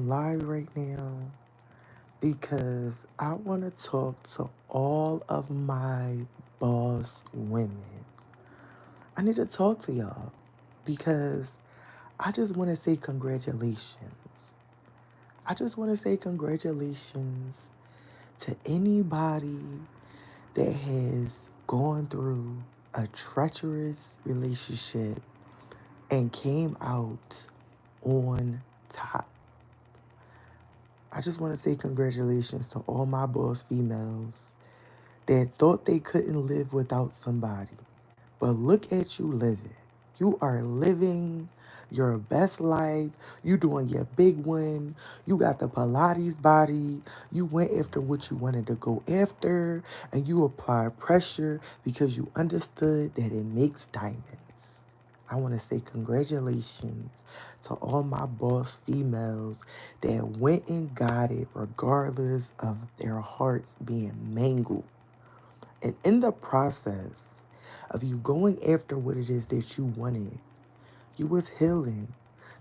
live right now because I want to talk to all of my boss women. I need to talk to y'all because I just want to say congratulations. I just want to say congratulations to anybody that has gone through a treacherous relationship and came out on top. I just want to say congratulations to all my boss females that thought they couldn't live without somebody. But look at you living. You are living your best life. You doing your big one. You got the Pilates body. You went after what you wanted to go after. And you applied pressure because you understood that it makes diamonds. I want to say congratulations to all my boss females that went and got it regardless of their hearts being mangled. And in the process of you going after what it is that you wanted, you was healing.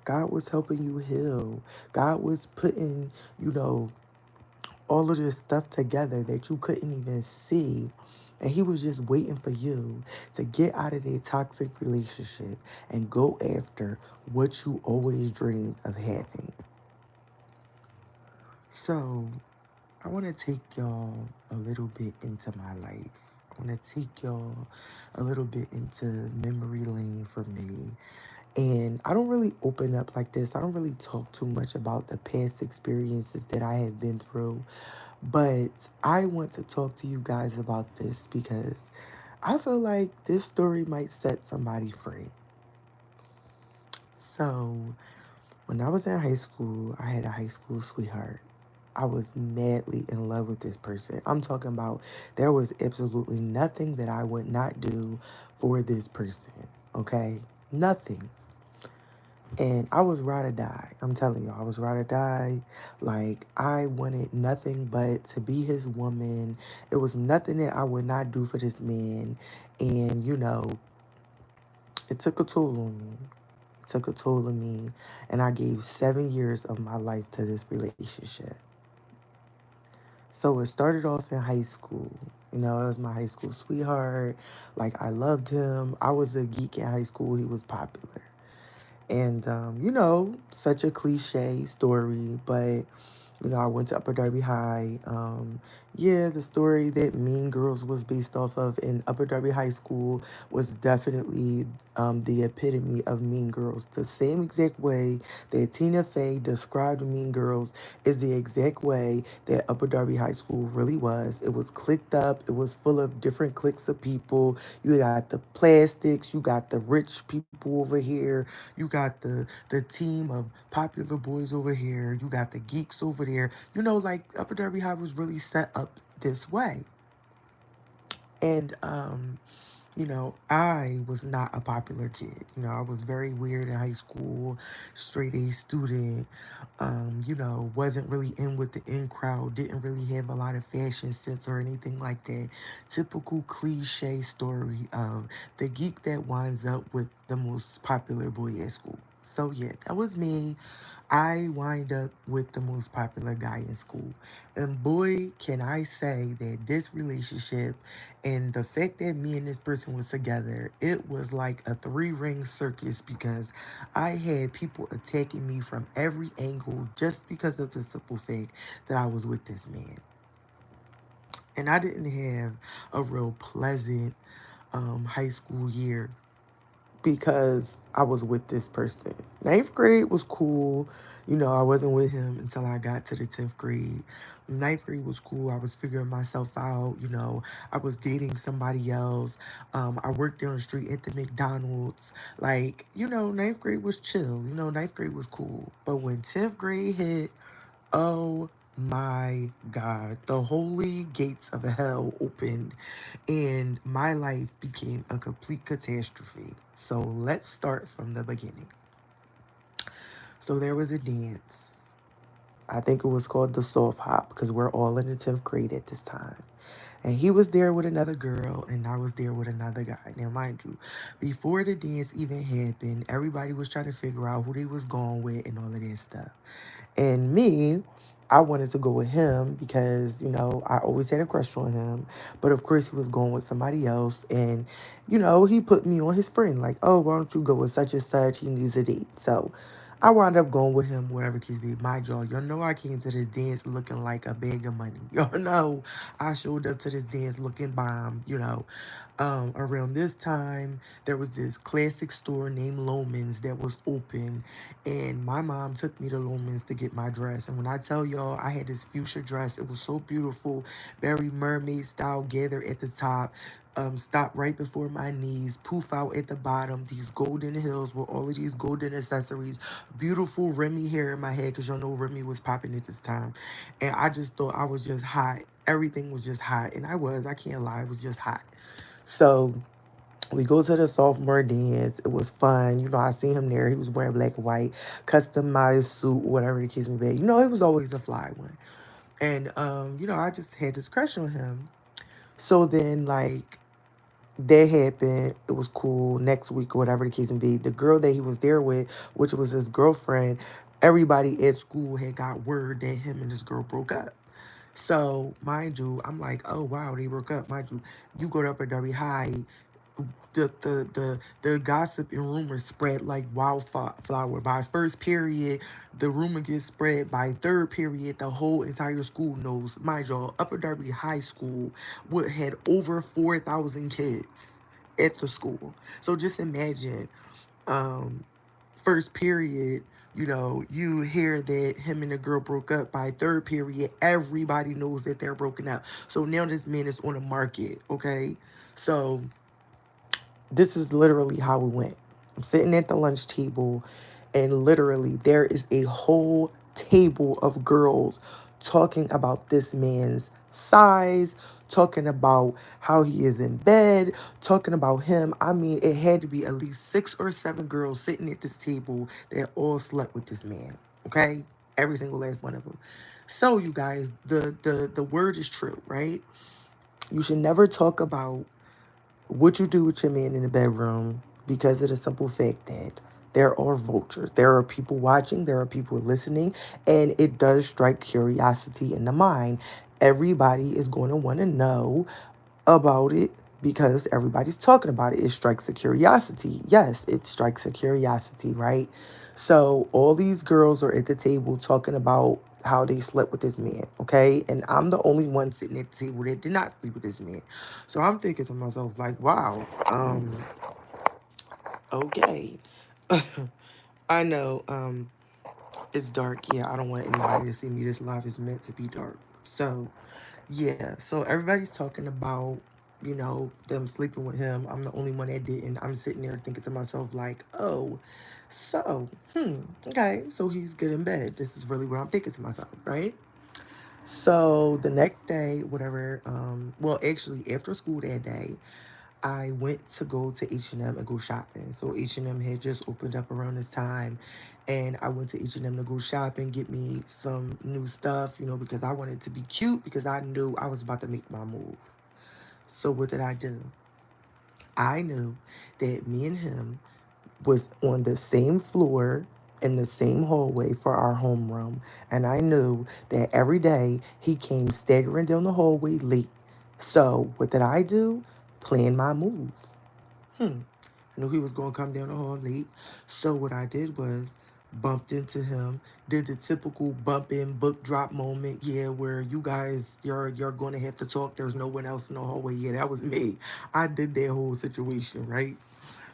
God was helping you heal. God was putting, you know, all of this stuff together that you couldn't even see. And he was just waiting for you to get out of that toxic relationship and go after what you always dreamed of having. So I want to take y'all a little bit into my life. I want to take y'all a little bit into memory lane for me. And I don't really open up like this. I don't really talk too much about the past experiences that I have been through. But I want to talk to you guys about this because I feel like this story might set somebody free. So, when I was in high school, I had a high school sweetheart. I was madly in love with this person. I'm talking about there was absolutely nothing that I would not do for this person. Okay? Nothing. And I was ride or die. I'm telling you, I was ride or die. Like, I wanted nothing but to be his woman. It was nothing that I would not do for this man. And, it took a toll on me. It took a toll on me. And I gave 7 years of my life to this relationship. So it started off in high school. You know, it was my high school sweetheart. Like, I loved him. I was a geek in high school. He was popular. And, such a cliche story, but I went to Upper Darby High. Yeah, the story that Mean Girls was based off of in Upper Darby High School was definitely the epitome of Mean Girls. The same exact way that Tina Fey described Mean Girls is the exact way that Upper Darby High School really was. It was clicked up. It was full of different cliques of people. You got the plastics. You got the rich people over here. You got the team of popular boys over here. You got the geeks over there. Like Upper Darby High was really set up this way. And I was not a popular kid. I was very weird in high school, straight A student, wasn't really in with the in crowd, didn't really have a lot of fashion sense or anything like that. Typical cliche story of the geek that winds up with the most popular boy at school. So yeah, that was me. I wind up with the most popular guy in school. And boy, can I say that this relationship and the fact that me and this person was together, it was like a three-ring circus because I had people attacking me from every angle just because of the simple fact that I was with this man. And I didn't have a real pleasant high school year because I was with this person. Ninth grade was cool. I wasn't with him until I got to the 10th grade. Ninth grade was cool. I was figuring myself out. I was dating somebody else. I worked down the street at the McDonald's. Like, ninth grade was chill. Ninth grade was cool. But when 10th grade hit, oh my God, the holy gates of hell opened and my life became a complete catastrophe. So let's start from the beginning. So there was a dance. I think it was called the soft hop because we're all in the 10th grade at this time. And he was there with another girl, and I was there with another guy. Now, mind you, before the dance even happened, everybody was trying to figure out who they was going with and all of that stuff. And me, I wanted to go with him because, I always had a crush on him. But of course, he was going with somebody else. And, he put me on his friend, like, oh, why don't you go with such and such? He needs a date. So I wound up going with him, whatever case be. My y'all know I came to this dance looking like a bag of money. Y'all know I showed up to this dance looking bomb. Around this time, there was this classic store named Loman's that was open, and my mom took me to Loman's to get my dress. And when I tell y'all, I had this fuchsia dress. It was so beautiful, very mermaid style, gather at the top, stop right before my knees, poof out at the bottom, these golden heels with all of these golden accessories, beautiful Remy hair in my head, because y'all know Remy was popping at this time. And I just thought I was just hot. Everything was just hot. And I can't lie, it was just hot. So we go to the sophomore dance. It was fun. I seen him there. He was wearing black and white, customized suit, whatever the case may be. He was always a fly one. And, I just had this crush on him. So then, like, that happened. It was cool. Next week or whatever the case may be, the girl that he was there with, which was his girlfriend, everybody at school had got word that him and this girl broke up. So, mind you, I'm like, oh, wow, they broke up. Mind you, you go to Upper Darby High, the gossip and rumors spread like wildflower. By first period, the rumor gets spread. By third period, the whole entire school knows. Mind y'all, Upper Darby High School had over 4,000 kids at the school. So just imagine, um, first period, you hear that him and the girl broke up. By third period, everybody knows that they're broken up. So now this man is on the market, okay? So this is literally how we went. I'm sitting at the lunch table, and literally there is a whole table of girls talking about this man's size, talking about how he is in bed, talking about him. I mean, it had to be at least 6 or 7 girls sitting at this table that all slept with this man. Okay? Every single last one of them. So you guys, the word is true, right? You should never talk about what you do with your man in the bedroom, because of the simple fact that there are vultures. There are people watching, there are people listening, and it does strike curiosity in the mind. Everybody is going to want to know about it because everybody's talking about it. It strikes a curiosity. Yes, it strikes a curiosity, right? So all these girls are at the table talking about how they slept with this man, okay? And I'm the only one sitting at the table that did not sleep with this man. So I'm thinking to myself, like, wow, okay. I know, it's dark. Yeah, I don't want anybody to see me. This live is meant to be dark. So yeah, so everybody's talking about, them sleeping with him. I'm the only one that didn't. I'm sitting there thinking to myself, like, oh, so, okay, so he's good in bed. This is really what I'm thinking to myself, right? So the next day, whatever, well, actually, after school that day, I went to go to H&M and go shopping. So H&M had just opened up around this time, and I went to H&M to go shopping, get me some new stuff, because I wanted to be cute, because I knew I was about to make my move. So what did I do? I knew that me and him was on the same floor in the same hallway for our homeroom, and I knew that every day he came staggering down the hallway late. So what did I do? Plan my move. I knew he was going to come down the hall late. So what I did was bumped into him, did the typical bump in book drop moment, yeah, where you guys, you're going to have to talk. There's no one else in the hallway. Yeah, that was me. I did that whole situation, right?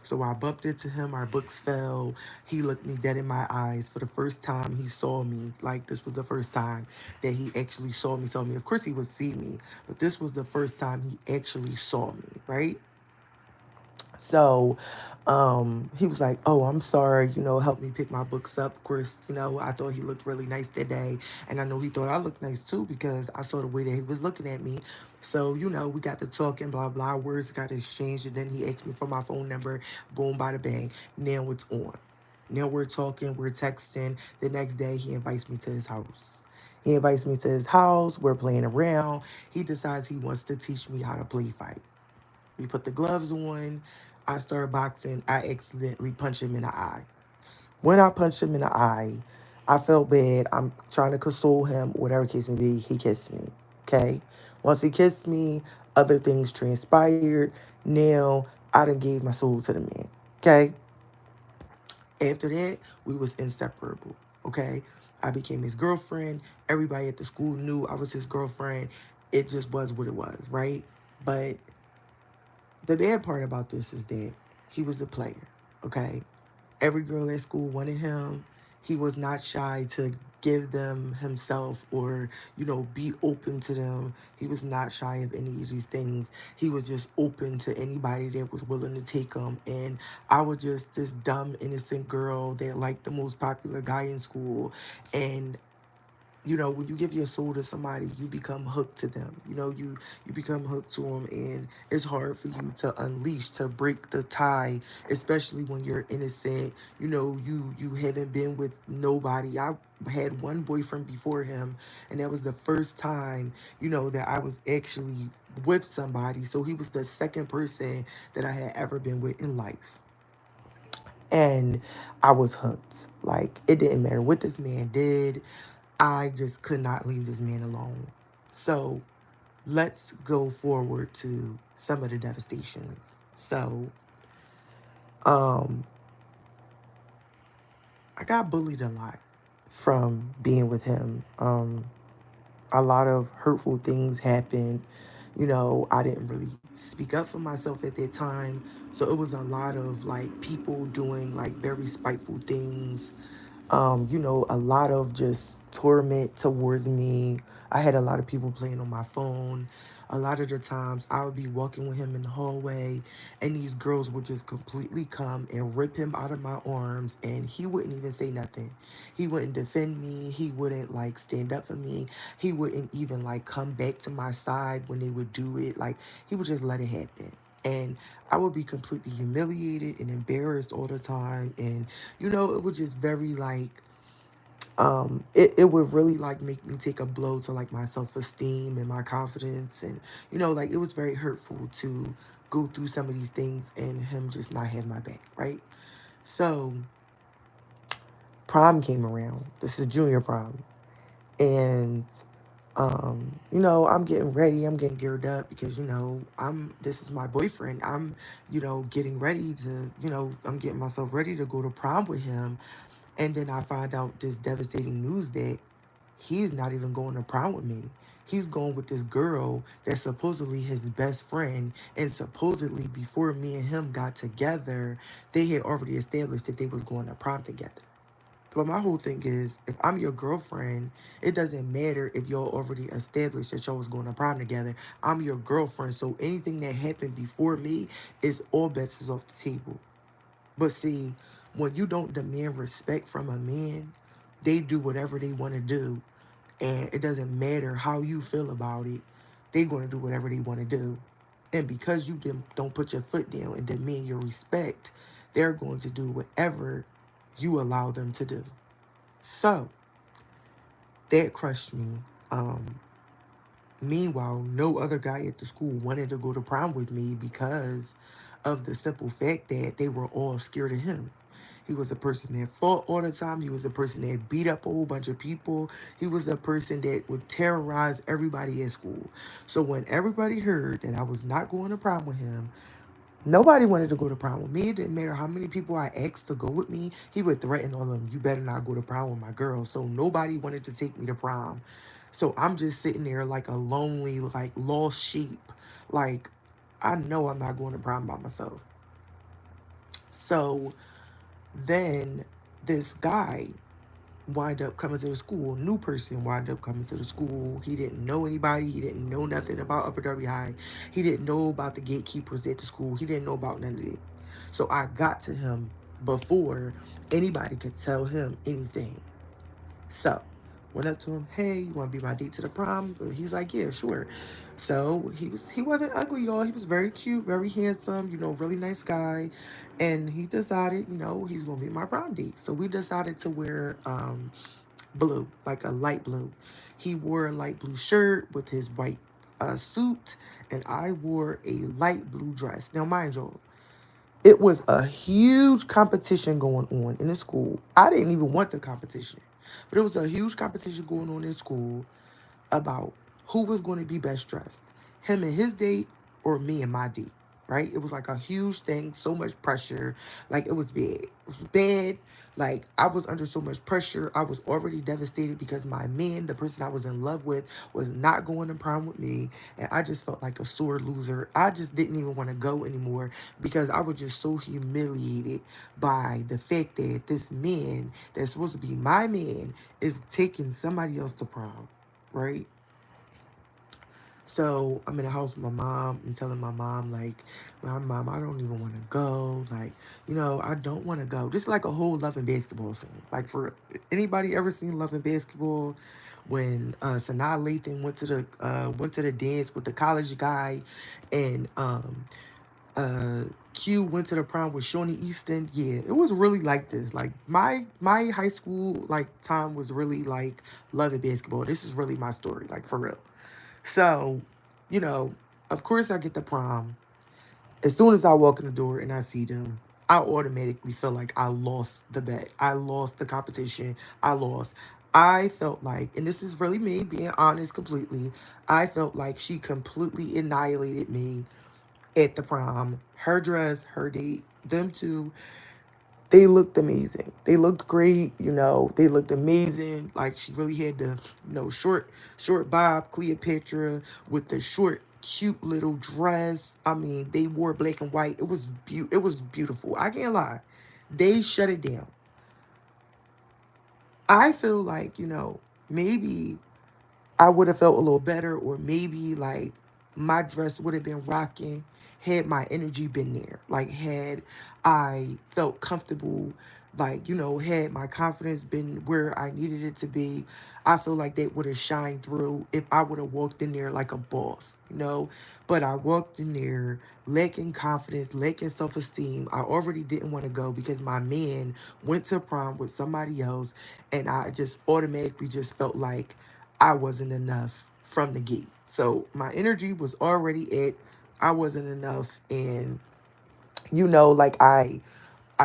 So I bumped into him, our books fell. He looked me dead in my eyes. For the first time he saw me, like this was the first time that he actually saw me. Of course he would see me, but this was the first time he actually saw me, right? So he was like, oh, I'm sorry, help me pick my books up. Of course, I thought he looked really nice that day. And I know he thought I looked nice too, because I saw the way that he was looking at me. So, we got to talking, blah, blah, words got exchanged. And then he asked me for my phone number. Boom, bada bang. Now it's on. Now we're talking, we're texting. The next day, he invites me to his house. He invites me to his house. We're playing around. He decides he wants to teach me how to play fight. We put the gloves on. I start boxing. I accidentally punch him in the eye. When I punched him in the eye, I felt bad. I'm trying to console him, whatever case may be. He kissed me. Okay. Once he kissed me, other things transpired. Now I done gave my soul to the man. Okay. After that, we was inseparable. Okay. I became his girlfriend. Everybody at the school knew I was his girlfriend. It just was what it was, right? But the bad part about this is that he was a player. Okay. Every girl at school wanted him. He was not shy to give them himself or, be open to them. He was not shy of any of these things. He was just open to anybody that was willing to take him. And I was just this dumb, innocent girl that liked the most popular guy in school. And when you give your soul to somebody, you become hooked to them. You become hooked to them, and it's hard for you to unleash, to break the tie, especially when you're innocent. You haven't been with nobody. I had one boyfriend before him, and that was the first time, that I was actually with somebody. So he was the second person that I had ever been with in life. And I was hooked. Like, it didn't matter what this man did. I just could not leave this man alone. So let's go forward to some of the devastations. So, um, I got bullied a lot from being with him. A lot of hurtful things happened. I didn't really speak up for myself at that time. So it was a lot of like people doing like very spiteful things, a lot of just torment towards me. I had a lot of people playing on my phone. A lot of the times I would be walking with him in the hallway and these girls would just completely come and rip him out of my arms and he wouldn't even say nothing. He wouldn't defend me. He wouldn't like stand up for me. He wouldn't even like come back to my side when they would do it. Like he would just let it happen. And I would be completely humiliated and embarrassed all the time. And, it was just very like, it would really like make me take a blow to like my self-esteem and my confidence. And, like it was very hurtful to go through some of these things and him just not have my back, right? So prom came around. This is junior prom. And I'm getting ready, I'm getting geared up because, this is my boyfriend. I'm, getting ready to, I'm getting myself ready to go to prom with him. And then I find out this devastating news that he's not even going to prom with me. He's going with this girl that's supposedly his best friend. And supposedly before me and him got together, they had already established that they was going to prom together. But my whole thing is, if I'm your girlfriend, it doesn't matter if y'all already established that y'all was going to prom together. I'm your girlfriend, so anything that happened before me is all bets is off the table. But see, when you don't demand respect from a man, they do whatever they want to do, and it doesn't matter how you feel about it. They're going to do whatever they want to do. And because you don't put your foot down and demand your respect, they're going to do whatever you allow them to do. So that crushed me. Meanwhile, no other guy at the school wanted to go to prom with me because of the simple fact that they were all scared of him. He was a person that fought all the time. He was a person that beat up a whole bunch of people. He was a person that would terrorize everybody at school. So when everybody heard that I was not going to prom with him, nobody wanted to go to prom with me. It didn't matter how many people I asked to go with me. He would threaten all of them, you better not go to prom with my girl. So nobody wanted to take me to prom. So I'm just sitting there like a lonely, like lost sheep. Like, I know I'm not going to prom by myself. So then this guy wind up coming to the school. New person wind up coming to the school. He didn't know anybody. He didn't know nothing about Upper Darby High. He didn't know about the gatekeepers at the school. He didn't know about none of it. So I got to him before anybody could tell him anything. So Went up to him, hey, you want to be my date to the prom? He's like, yeah, sure. So he wasn't ugly, y'all. He was very cute, very handsome, really nice guy. And he decided, he's gonna be my prom date. So we decided to wear blue, like a light blue. He wore a light blue shirt with his white suit, and I wore a light blue dress. Now, mind you, it was a huge competition going on in the school. I didn't even want the competition, but it was a huge competition going on in school about who was going to be best dressed, him and his date or me and my date, right? It was like a huge thing, so much pressure. Like, it was bad. It was bad. Like, I was under so much pressure. I was already devastated because my man, the person I was in love with, was not going to prom with me. And I just felt like a sore loser. I just didn't even want to go anymore because I was just so humiliated by the fact that this man that's supposed to be my man is taking somebody else to prom, right? So I'm in the house with my mom and telling my mom, like, my mom, I don't even want to go. Like, I don't want to go. Just like a whole Love and Basketball scene. Like, for anybody ever seen Love and Basketball, when Sanaa Lathan went to the dance with the college guy, and uh Q went to the prom with Shawnee Easton. Yeah, it was really like this. Like, my high school like time was really like Love and Basketball. This is really my story, like, for real. So, you know, of course I get the prom. As soon as I walk in the door and I see them, I automatically feel like I lost the bet. I lost the competition. I lost. I felt like, and this is really me being honest completely, I felt like she completely annihilated me at the prom. Her dress, her date, them two, they looked amazing. They looked great, they looked amazing. Like, she really had the, short bob Cleopatra with the short, cute little dress. I mean, they wore black and white. It was beautiful. I can't lie. They shut it down. I feel like, maybe I would have felt a little better, or maybe like my dress would have been rocking had my energy been there. Like, had I felt comfortable, like, had my confidence been where I needed it to be, I feel like that would have shined through if I would have walked in there like a boss. But I walked in there lacking confidence, lacking self esteem. I already didn't want to go because my man went to prom with somebody else, and I just automatically just felt like I wasn't enough from the gate. So my energy was already at I wasn't enough, and like I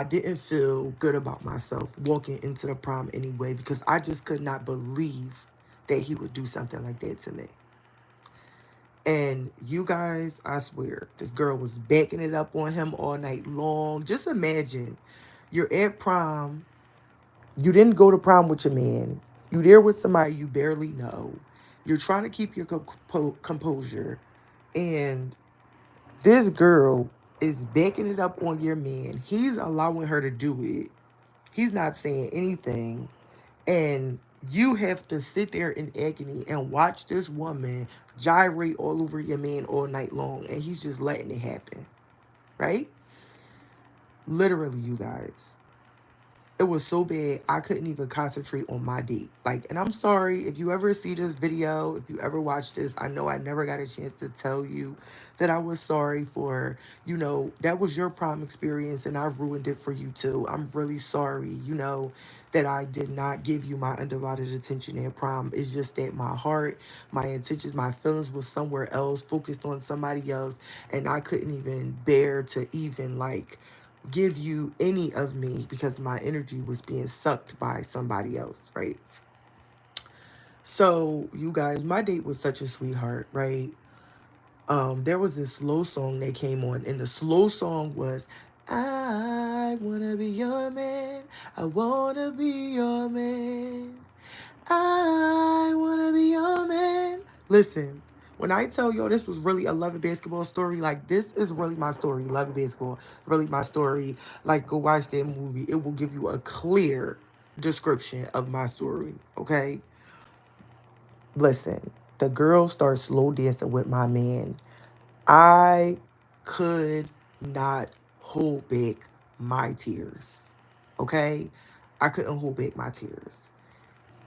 didn't feel good about myself walking into the prom anyway because I just could not believe that he would do something like that to me. And you guys, I swear, this girl was backing it up on him all night long. Just imagine you're at prom. You didn't go to prom with your man. You there with somebody you barely know. You're trying to keep your composure. And this girl is backing it up on your man. He's allowing her to do it. He's not saying anything. And you have to sit there in agony and watch this woman gyrate all over your man all night long. And he's just letting it happen. Right? Literally, you guys. It was so bad I couldn't even concentrate on my date. Like, and I'm sorry if you ever see this video, if you ever watch this, I know I never got a chance to tell you that I was sorry for, that was your prom experience and I ruined it for you too. I'm really sorry, that I did not give you my undivided attention at prom. It's just that my heart, my intentions, my feelings was somewhere else, focused on somebody else, and I couldn't even bear to even like give you any of me because my energy was being sucked by somebody else, right? So, you guys, my date was such a sweetheart, right? There was this slow song that came on, and the slow song was, I wanna be your man, I wanna be your man, I wanna be your man. Listen, when I tell y'all this was really a Love and Basketball story, like, this is really my story. Love and Basketball, really my story. Like, go watch that movie. It will give you a clear description of my story, okay? Listen, the girl starts slow dancing with my man. I could not hold back my tears, okay? I couldn't hold back my tears.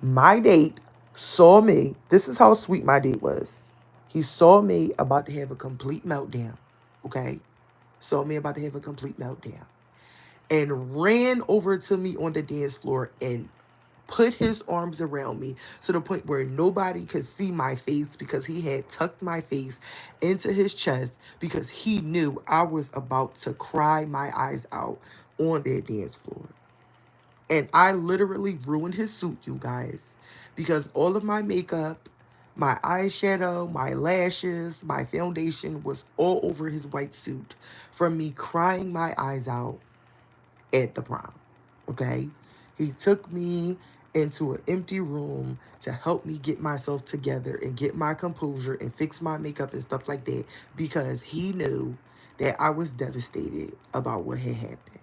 My date saw me. This is how sweet my date was. He saw me about to have a complete meltdown. Okay? Saw me about to have a complete meltdown. And ran over to me on the dance floor and put his arms around me to the point where nobody could see my face because he had tucked my face into his chest because he knew I was about to cry my eyes out on their dance floor. And I literally ruined his suit, you guys, because all of my makeup, my eyeshadow, my lashes, my foundation was all over his white suit from me crying my eyes out at the prom. Okay? He took me into an empty room to help me get myself together and get my composure and fix my makeup and stuff like that because he knew that I was devastated about what had happened.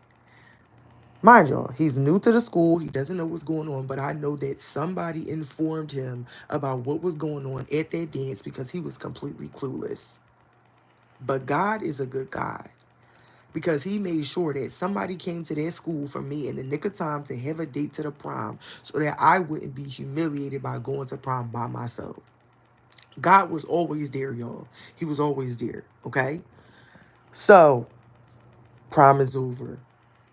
Mind y'all, he's new to the school. He doesn't know what's going on, but I know that somebody informed him about what was going on at that dance because he was completely clueless. But God is a good God because he made sure that somebody came to their school for me in the nick of time to have a date to the prom so that I wouldn't be humiliated by going to prom by myself. God was always there, y'all. He was always there, okay? So, prom is over.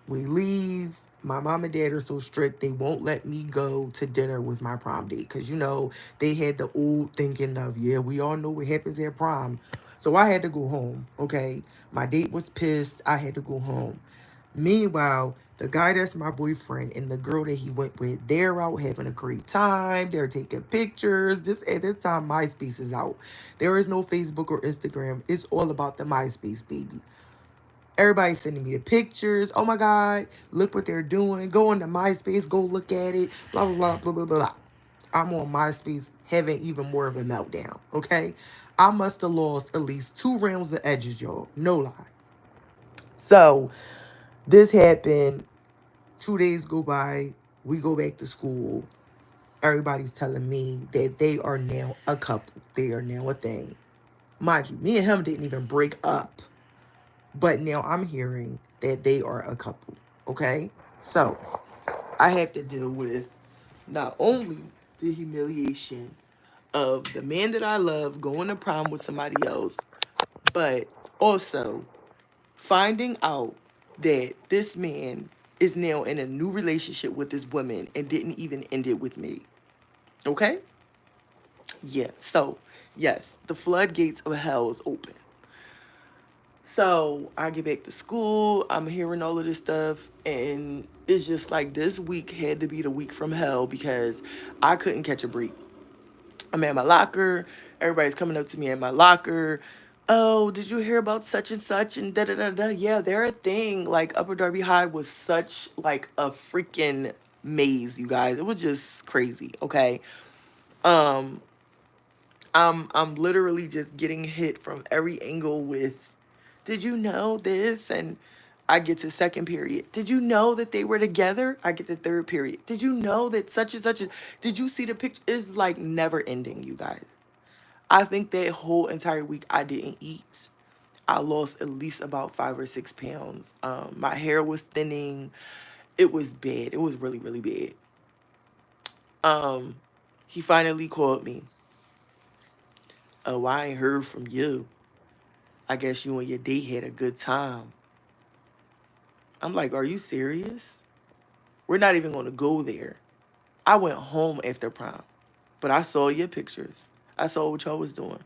We leave. My mom and dad are so strict, they won't let me go to dinner with my prom date. Because, they had the old thinking of, yeah, we all know what happens at prom. So I had to go home, okay? My date was pissed. I had to go home. Meanwhile, the guy that's my boyfriend and the girl that he went with, they're out having a great time. They're taking pictures. At this time, MySpace is out. There is no Facebook or Instagram. It's all about the MySpace, baby. Everybody's sending me the pictures. Oh my God, look what they're doing. Go on to MySpace, go look at it. Blah, blah, blah, blah, blah, blah. I'm on MySpace having even more of a meltdown, okay? I must have lost at least 2 rounds of edges, y'all. No lie. So, this happened. 2 days go by. We go back to school. Everybody's telling me that they are now a couple. They are now a thing. Mind you, me and him didn't even break up. But now I'm hearing that they are a couple. Okay? So I have to deal with not only the humiliation of the man that I love going to prom with somebody else, but also finding out that this man is now in a new relationship with this woman and didn't even end it with me. Okay? Yeah. So, yes, the floodgates of hell is open. So I get back to school, I'm hearing all of this stuff, and it's just like this week had to be the week from hell because I couldn't catch a break. I'm at my locker, everybody's coming up to me at my locker. Oh, did you hear about such and such and da da da da? Yeah, they're a thing. Like Upper Darby High was such like a freaking maze, you guys. It was just crazy. Okay. Um, I'm literally just getting hit from every angle with, did you know this? And I get to second period. Did you know that they were together? I get to third period. Did you know that such and such? Did you see the picture? It's like never ending, you guys. I think that whole entire week I didn't eat. I lost at least about 5 or 6 pounds. My hair was thinning. It was bad. It was really, really bad. Um, he finally called me. Oh, I ain't heard from you. I guess you and your date had a good time. I'm like, are you serious? We're not even going to go there. I went home after prom, but I saw your pictures. I saw what y'all was doing.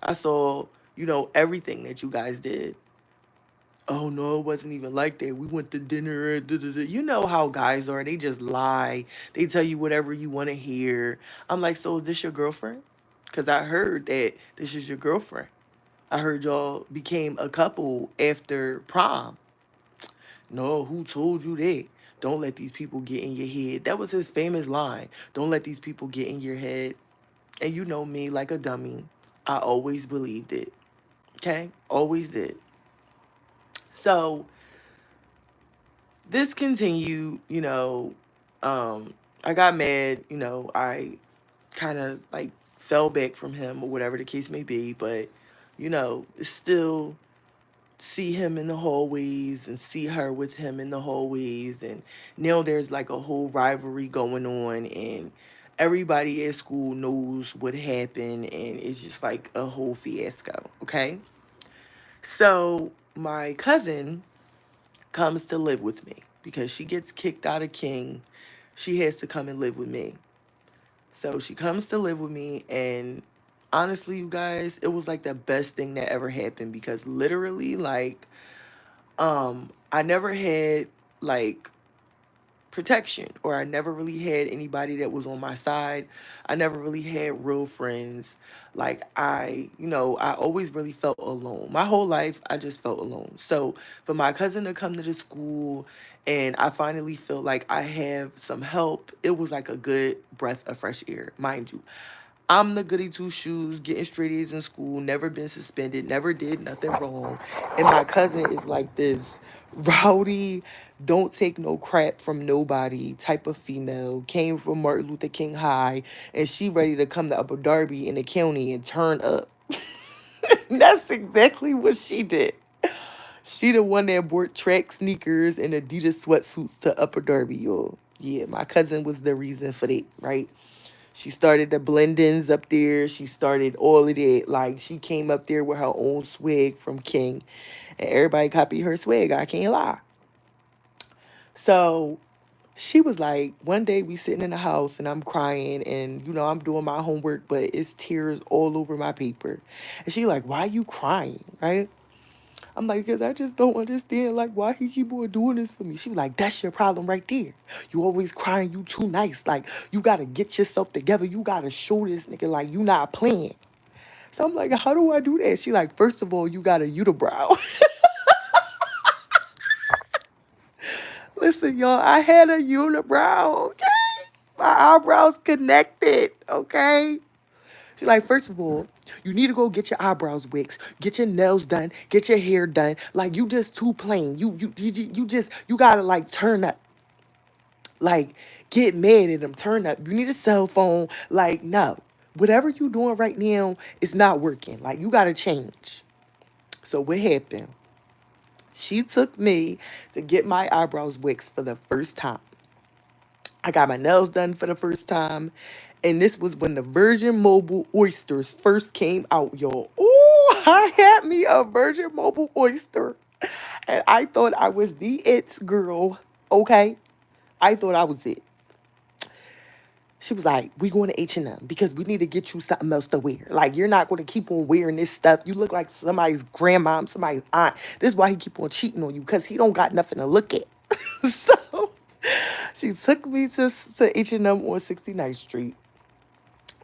I saw, everything that you guys did. Oh no, it wasn't even like that. We went to dinner. Da, da, da. You know how guys are. They just lie. They tell you whatever you want to hear. I'm like, so is this your girlfriend? Because I heard that this is your girlfriend. I heard y'all became a couple after prom. No, who told you that? Don't let these people get in your head. That was his famous line. Don't let these people get in your head. And you know me, like a dummy, I always believed it. Okay? Always did. So this continued, I got mad, I kind of like fell back from him or whatever the case may be, but, still see him in the hallways and see her with him in the hallways, and now there's like a whole rivalry going on, and Everybody at school knows what happened, and it's just like a whole fiasco. Okay. So my cousin comes to live with me because she gets kicked out of King. She has to come and live with me. So she comes to live with me, and honestly, you guys, it was like the best thing that ever happened because literally, like, I never had like protection, or I never really had anybody that was on my side. I never really had real friends. Like, I always really felt alone. My whole life I just felt alone. So for my cousin to come to the school and I finally feel like I have some help, it was like a good breath of fresh air. Mind you, I'm the goody two shoes, getting straight A's in school, never been suspended, never did nothing wrong. And my cousin is like this rowdy, don't take no crap from nobody type of female, came from Martin Luther King High, and she ready to come to Upper Darby in the county and turn up. That's exactly what she did. She the one that bought track sneakers and Adidas sweatsuits to Upper Darby, y'all. Yeah, my cousin was the reason for that, right? She started the blend-ins up there. She started all of that. Like, she came up there with her own swag from King. And everybody copied her swag. I can't lie. So she was like, one day we sitting in the house and I'm crying and, I'm doing my homework, but it's tears all over my paper. And she like, why you crying, right? I'm like, because I just don't understand, like, why he keep on doing this for me. She was like, that's your problem right there. You always crying, you too nice. Like, you got to get yourself together. You got to show this nigga, like, you not playing. So I'm like, how do I do that? She like, first of all, you got a unibrow. Listen, y'all, I had a unibrow, okay? My eyebrows connected, okay? She like, first of all, you need to go get your eyebrows waxed, get your nails done, get your hair done. Like, you just too plain. You gotta like turn up. Like, get mad at them, turn up. You need a cell phone. Like, no. Whatever you doing right now is not working. Like, you gotta change. So what happened? She took me to get my eyebrows waxed for the first time. I got my nails done for the first time. And this was when the Virgin Mobile oysters first came out, y'all. Ooh, I had me a Virgin Mobile oyster. And I thought I was the it girl. Okay? I thought I was it. She was like, we going to H&M because we need to get you something else to wear. Like, you're not going to keep on wearing this stuff. You look like somebody's grandma, somebody's aunt. This is why he keep on cheating on you, because he don't got nothing to look at. So she took me to H&M on 69th Street.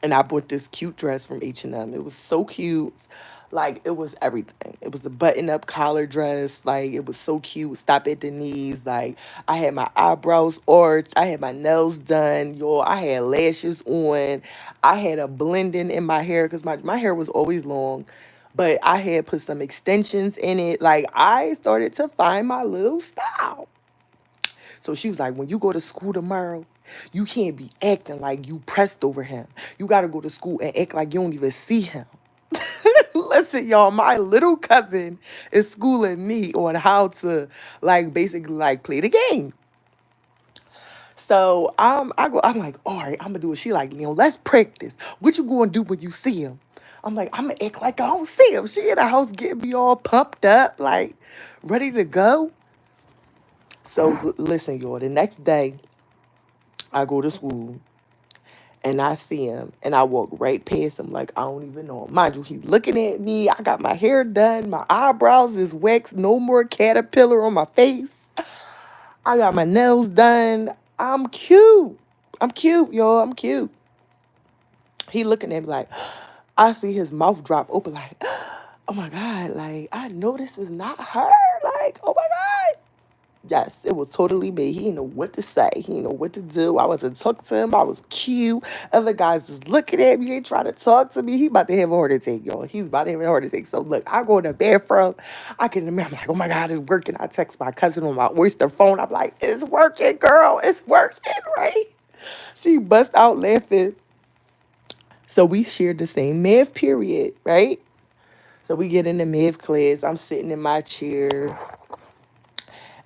And I bought this cute dress from H&M. It was so cute. Like, it was everything. It was a button-up collar dress. Like, it was so cute. Stop at the knees. Like, I had my eyebrows arched. I had my nails done. Yo, I had lashes on. I had a blending in my hair because my hair was always long. But I had put some extensions in it. Like, I started to find my little style. So she was like, when you go to school tomorrow, you can't be acting like you pressed over him. You got to go to school and act like you don't even see him. Listen, y'all, my little cousin is schooling me on how to, like, basically, like, play the game. So I'm like, all right, I'm gonna do it. She like, let's practice. What you gonna do when you see him? I'm like, I'm gonna act like I don't see him. She in the house getting me all pumped up, like ready to go. So listen, y'all. The next day, I go to school and I see him and I walk right past him like I don't even know him. Mind you, he's looking at me. I got my hair done. My eyebrows is waxed. No more caterpillar on my face. I got my nails done. I'm cute. I'm cute, y'all. I'm cute. He looking at me like, I see his mouth drop open like, oh my God, like, I know this is not her. Like, oh my God. Yes, it was totally me. He didn't know what to say. He didn't know what to do. I wasn't talking to him. I was cute. Other guys was looking at me. They trying to talk to me. He about to have a heart attack, y'all. He's about to have a heart attack. So look, I go in the bathroom. I can remember, I'm like, oh my God, it's working. I text my cousin on my oyster phone. I'm like, it's working, girl. It's working, right? She bust out laughing. So we shared the same math period, right? So we get in the math class. I'm sitting in my chair.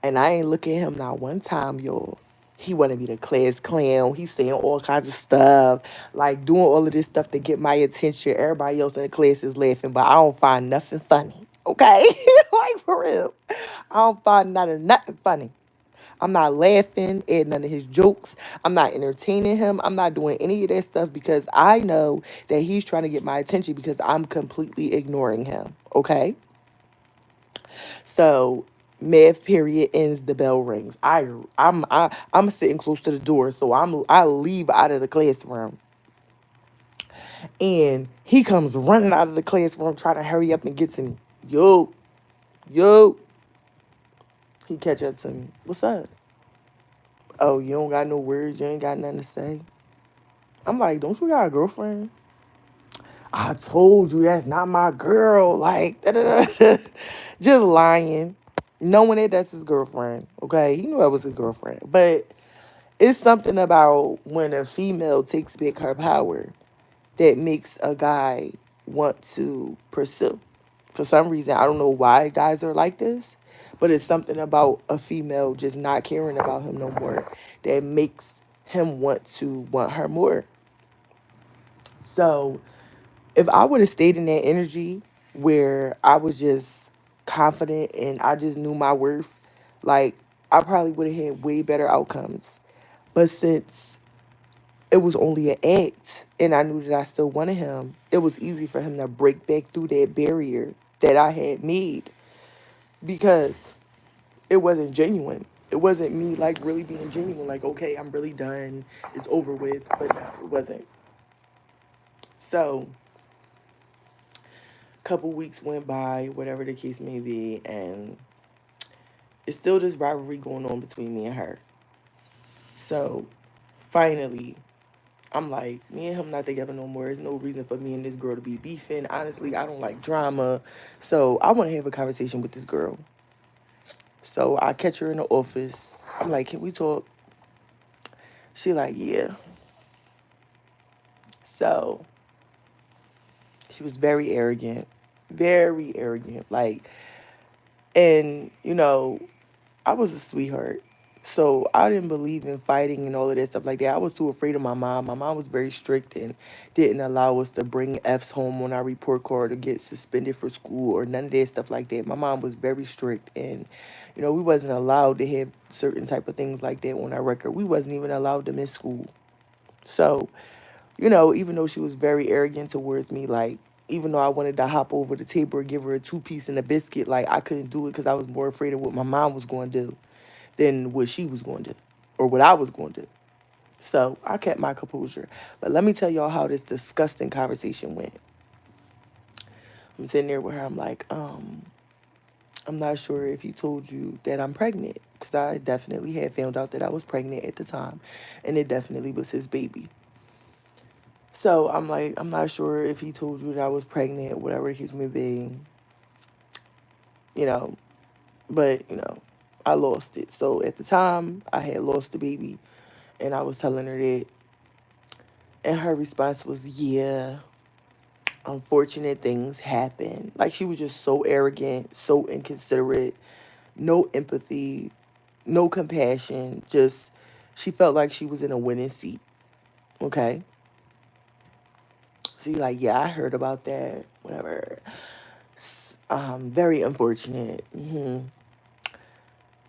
And I ain't look at him not one time, y'all. He wanted me the class clown. He's saying all kinds of stuff, like doing all of this stuff to get my attention. Everybody else in the class is laughing, but I don't find nothing funny. Okay, like for real, I don't find nothing funny. I'm not laughing at none of his jokes. I'm not entertaining him. I'm not doing any of that stuff because I know that he's trying to get my attention because I'm completely ignoring him. Okay, so math period ends, the bell rings. I'm sitting close to the door, so I leave out of the classroom, and he comes running out of the classroom trying to hurry up and get to me. Yo, yo, he catch up to me. What's up? Oh, you don't got no words. You ain't got nothing to say. I'm like, don't you got a girlfriend? I told you that's not my girl. Like, da, da, da. Just lying, knowing that that's his girlfriend. Okay, he knew that was his girlfriend, but it's something about when a female takes back her power that makes a guy want to pursue. For some reason, I don't know why guys are like this, but it's something about a female just not caring about him no more that makes him want her more. So if I would have stayed in that energy where I was just confident and I just knew my worth, like I probably would have had way better outcomes. But since it was only an act and I knew that I still wanted him, it was easy for him to break back through that barrier that I had made because it wasn't genuine. It wasn't me like really being genuine, like, okay, I'm really done, it's over with, but no, it wasn't. So couple weeks went by, whatever the case may be, and it's still this rivalry going on between me and her. So finally, I'm like, me and him not together no more. There's no reason for me and this girl to be beefing. Honestly, I don't like drama. So I want to have a conversation with this girl. So I catch her in the office. I'm like, can we talk? She like, yeah. So she was very arrogant. Very arrogant. Like, and, I was a sweetheart. So I didn't believe in fighting and all of that stuff like that. I was too afraid of my mom. My mom was very strict and didn't allow us to bring F's home on our report card or get suspended for school or none of that stuff like that. My mom was very strict and, we wasn't allowed to have certain type of things like that on our record. We wasn't even allowed to miss school. So, even though she was very arrogant towards me, like, even though I wanted to hop over the table and give her a two-piece and a biscuit, like, I couldn't do it because I was more afraid of what my mom was going to do than what she was going to do or what I was going to do. So I kept my composure. But let me tell y'all how this disgusting conversation went. I'm sitting there with her. I'm like, I'm not sure if he told you that I'm pregnant because I definitely had found out that I was pregnant at the time and it definitely was his baby. So I'm like, I'm not sure if he told you that I was pregnant, whatever the case may be, you know, but, I lost it. So at the time, I had lost the baby and I was telling her that. And her response was, yeah, unfortunate things happen. Like she was just so arrogant, so inconsiderate, no empathy, no compassion. Just, she felt like she was in a winning seat. Okay. So you're like, yeah, I heard about that, whatever. Very unfortunate.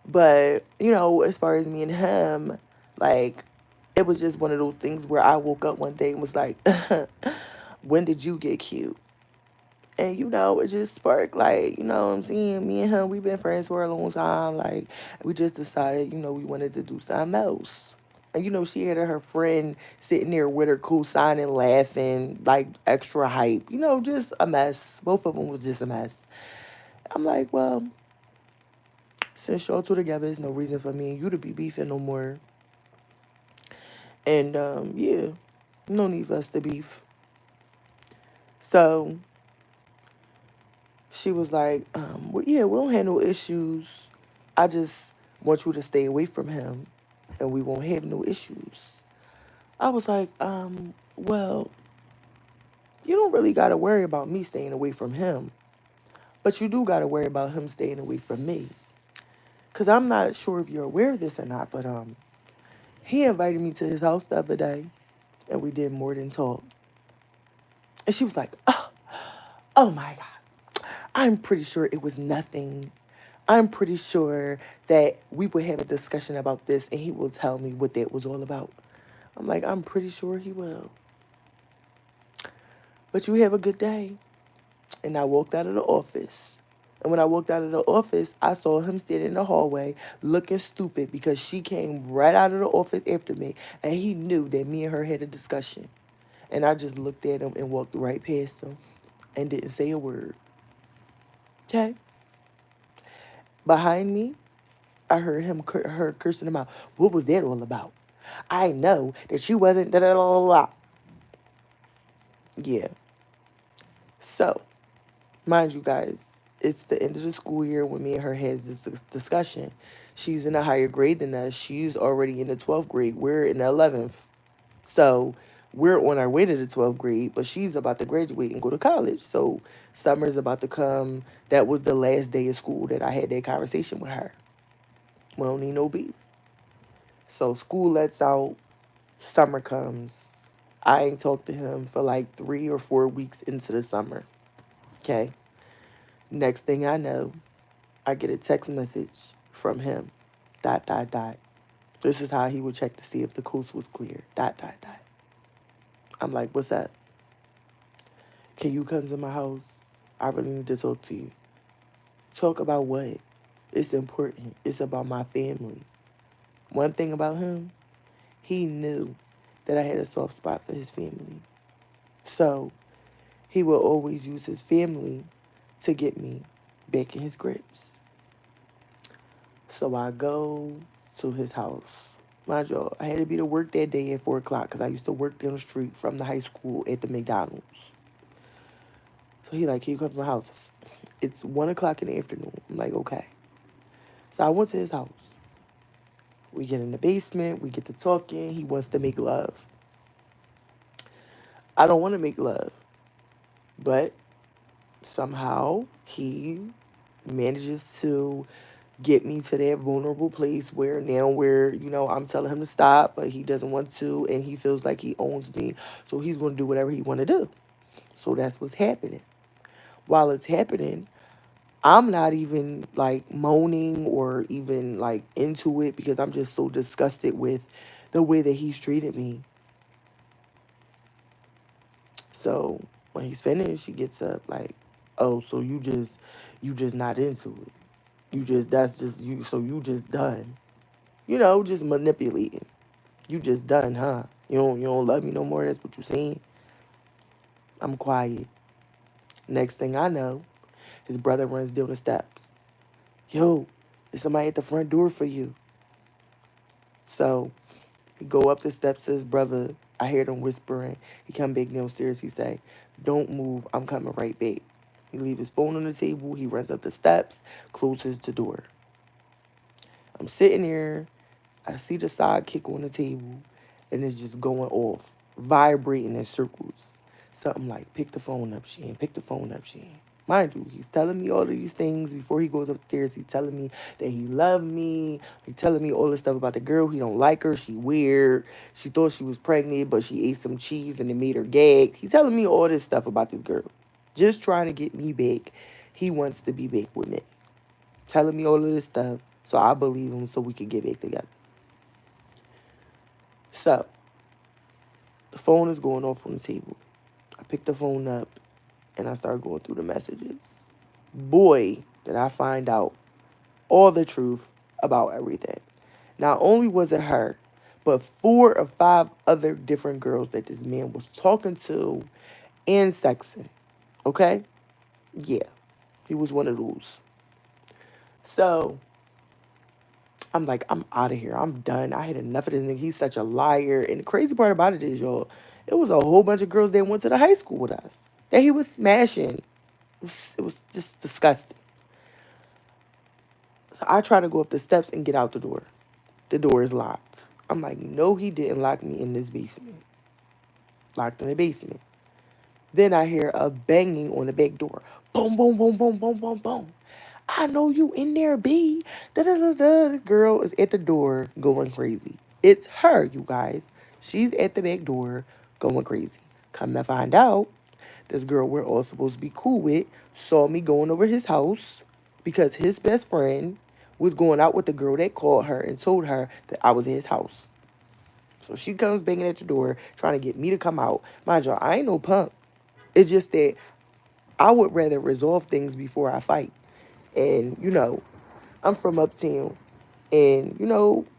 But, as far as me and him, like, it was just one of those things where I woke up one day and was like, when did you get cute? And, it just sparked, like, what I'm saying? Me and him, we've been friends for a long time. Like, we just decided, we wanted to do something else. And, she had her friend sitting there with her co-signing, laughing, like, extra hype. Just a mess. Both of them was just a mess. I'm like, well, since y'all two together, there's no reason for me and you to be beefing no more. And, yeah, no need for us to beef. So she was like, well, yeah, we don't have no issues. I just want you to stay away from him and we won't have no issues. I was like, well, you don't really got to worry about me staying away from him, but you do got to worry about him staying away from me. Because I'm not sure if you're aware of this or not, but He invited me to his house the other day, and we did more than talk. And she was like, oh my God, I'm pretty sure it was nothing. I'm pretty sure that we would have a discussion about this and he will tell me what that was all about. I'm like, I'm pretty sure he will. But you have a good day. And I walked out of the office. And when I walked out of the office, I saw him standing in the hallway looking stupid because she came right out of the office after me. And he knew that me and her had a discussion. And I just looked at him and walked right past him and didn't say a word. Okay? Behind me, I heard her cursing him out. What was that all about? I know that you wasn't da da da da. Yeah. So, mind you guys, it's the end of the school year when me and her has this discussion. She's in a higher grade than us. She's already in the 12th grade. We're in the 11th. So we're on our way to the 12th grade, but she's about to graduate and go to college. So summer's about to come. That was the last day of school that I had that conversation with her. We don't need no beef. So school lets out. Summer comes. I ain't talked to him for like 3 or 4 weeks into the summer. Okay. Next thing I know, I get a text message from him. Dot, dot, dot. This is how he would check to see if the coast was clear. Dot, dot, dot. I'm like, what's up? Can you come to my house? I really need to talk to you. Talk about what? It's important. It's about my family. One thing about him, he knew that I had a soft spot for his family. So he will always use his family to get me back in his grips. So I go to his house. Mind you, I had to be to work that day at 4 o'clock because I used to work down the street from the high school at the McDonald's. So he like, can you come to my house? It's 1 o'clock in the afternoon. I'm like, okay. So I went to his house. We get in the basement. We get to talking. He wants to make love. I don't want to make love. But somehow he manages to get me to that vulnerable place where I'm telling him to stop, but he doesn't want to, and he feels like he owns me, so he's going to do whatever he want to do. So that's what's happening. While it's happening, I'm not even like moaning or even like into it because I'm just so disgusted with the way that he's treated me. So when he's finished, he gets up like, oh, so you just not into it. That's just you, so you just done. Just manipulating. You just done, huh? You don't love me no more, that's what you saying? I'm quiet. Next thing I know, his brother runs down the steps. Yo, there's somebody at the front door for you. So he go up the steps to his brother. I hear them whispering. He come back downstairs. He say, don't move. I'm coming right back. He leave his phone on the table. He runs up the steps, closes the door. I'm sitting there. I see the sidekick on the table, and it's just going off, vibrating in circles. Something like, pick the phone up, Shane. Pick the phone up, Shane. Mind you, he's telling me all of these things before he goes upstairs. He's telling me that he loved me. He's telling me all this stuff about the girl. He don't like her. She weird. She thought she was pregnant, but she ate some cheese and it made her gag. He's telling me all this stuff about this girl. Just trying to get me back. He wants to be back with me. Telling me all of this stuff so I believe him so we could get back together. So, the phone is going off on the table. I pick the phone up and I start going through the messages. Boy, did I find out all the truth about everything. Not only was it her, but 4 or 5 other different girls that this man was talking to and sexing. Okay? Yeah, he was one of those. So, I'm like, I'm out of here. I'm done. I had enough of this nigga. He's such a liar. And the crazy part about it is, y'all, it was a whole bunch of girls that went to the high school with us that he was smashing. It was just disgusting. So I try to go up the steps and get out the door. The door is locked. I'm like, no, he didn't lock me in this basement. Locked in the basement. Then I hear a banging on the back door. Boom, boom, boom, boom, boom, boom, boom. I know you in there, B. Da da da da. This girl is at the door going crazy. It's her, you guys. She's at the back door going crazy. Come to find out, this girl we're all supposed to be cool with saw me going over his house because his best friend was going out with the girl that called her and told her that I was in his house. So she comes banging at the door trying to get me to come out. Mind you, I ain't no punk. It's just that I would rather resolve things before I fight. And, I'm from uptown. And,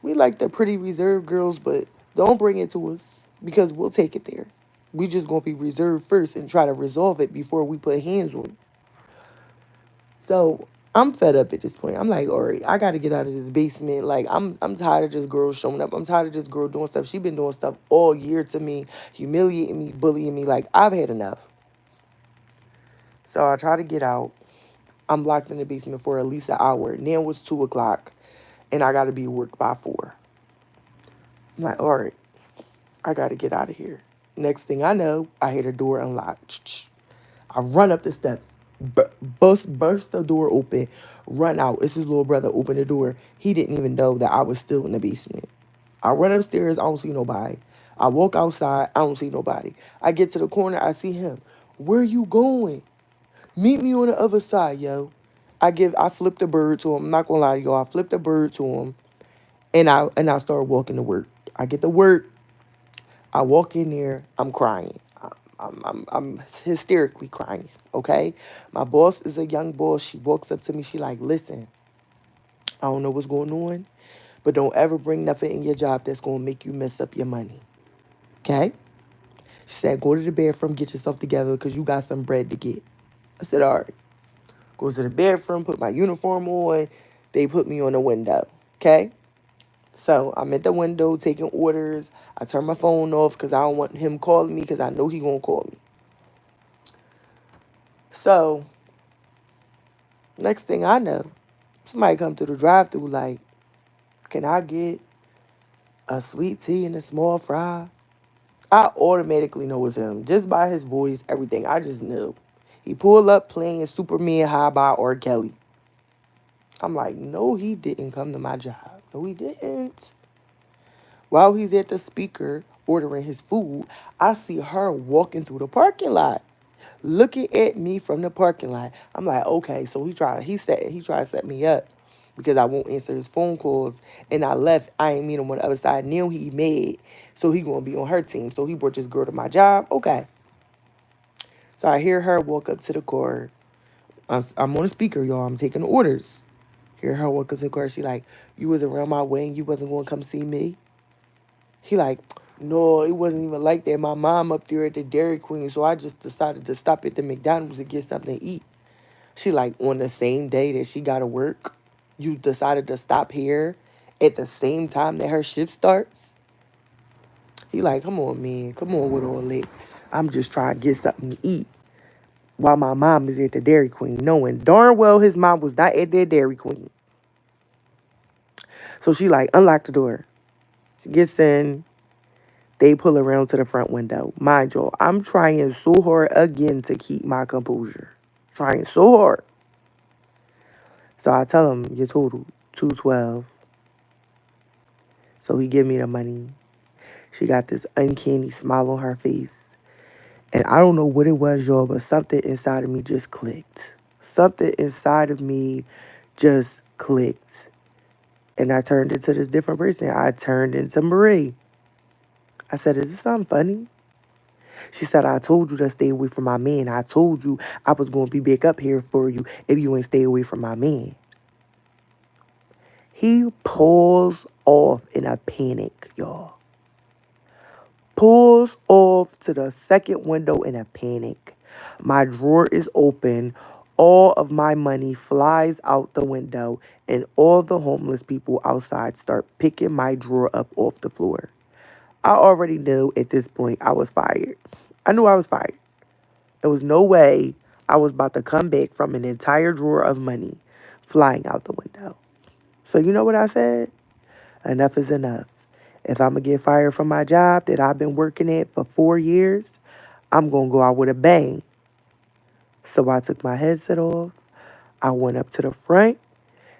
we like the pretty reserved girls, but don't bring it to us because we'll take it there. We just gonna be reserved first and try to resolve it before we put hands on it. So I'm fed up at this point. I'm like, all right, I gotta get out of this basement. Like I'm tired of this girl showing up. I'm tired of this girl doing stuff. She been doing stuff all year to me, humiliating me, bullying me. Like I've had enough. So I try to get out. I'm locked in the basement for at least an hour. Now it's 2 o'clock, and I gotta be at work by 4. I'm like, all right, I gotta get out of here. Next thing I know, I hear the door unlocked. I run up the steps, burst the door open, run out. It's his little brother. Open the door. He didn't even know that I was still in the basement. I run upstairs. I don't see nobody. I walk outside. I don't see nobody. I get to the corner. I see him. Where you going? Meet me on the other side, yo. I flipped the bird to him. I'm not gonna lie to y'all. I flipped the bird to him, and I start walking to work. I get to work. I walk in there. I'm crying. I'm hysterically crying. Okay, my boss is a young boss. She walks up to me. She like, listen, I don't know what's going on, but don't ever bring nothing in your job that's gonna make you mess up your money. Okay? She said, go to the bathroom, get yourself together, because you got some bread to get. I said, all right. Go to the bathroom, put my uniform on. They put me on the window. Okay? So I'm at the window taking orders. I turn my phone off because I don't want him calling me because I know he gonna call me. So next thing I know, somebody come through the drive-thru like, can I get a sweet tea and a small fry? I automatically know it's him. Just by his voice, everything. I just knew. He pulled up playing Superman High by R. Kelly. I'm like, no, he didn't come to my job. No, he didn't. While he's at the speaker ordering his food, I see her walking through the parking lot, looking at me from the parking lot. I'm like, okay, so he tried to set me up because I won't answer his phone calls. And I left. I ain't meet him on the other side. Now he mad. So he gonna be on her team. So he brought this girl to my job. Okay. So I hear her walk up to the car. I'm on a speaker, y'all. I'm taking orders. Hear her walk up to the car. She like, you was around my way and you wasn't gonna come see me? He like, no, it wasn't even like that. My mom up there at the Dairy Queen, so I just decided to stop at the McDonald's and get something to eat. She like, on the same day that she got to work, you decided to stop here at the same time that her shift starts? He like, come on, man. Come on with all that. I'm just trying to get something to eat while my mom is at the Dairy Queen, knowing darn well his mom was not at that Dairy Queen. So she like, unlock the door. She gets in. They pull around to the front window. Mind y'all, I'm trying so hard again to keep my composure. Trying so hard. So I tell him, your total, 212. So he give me the money. She got this uncanny smile on her face. And I don't know what it was, y'all, but something inside of me just clicked. Something inside of me just clicked. And I turned into this different person. I turned into Marie. I said, is this something funny? She said, I told you to stay away from my man. I told you I was going to be back up here for you if you ain't stay away from my man. He pulls off in a panic, y'all. Pulls off to the second window in a panic. My drawer is open. All of my money flies out the window, and all the homeless people outside start picking my drawer up off the floor. I already knew at this point I was fired. I knew I was fired. There was no way I was about to come back from an entire drawer of money flying out the window. So you know what I said? Enough is enough. If I'm going to get fired from my job that I've been working at for 4 years, I'm going to go out with a bang. So I took my headset off. I went up to the front.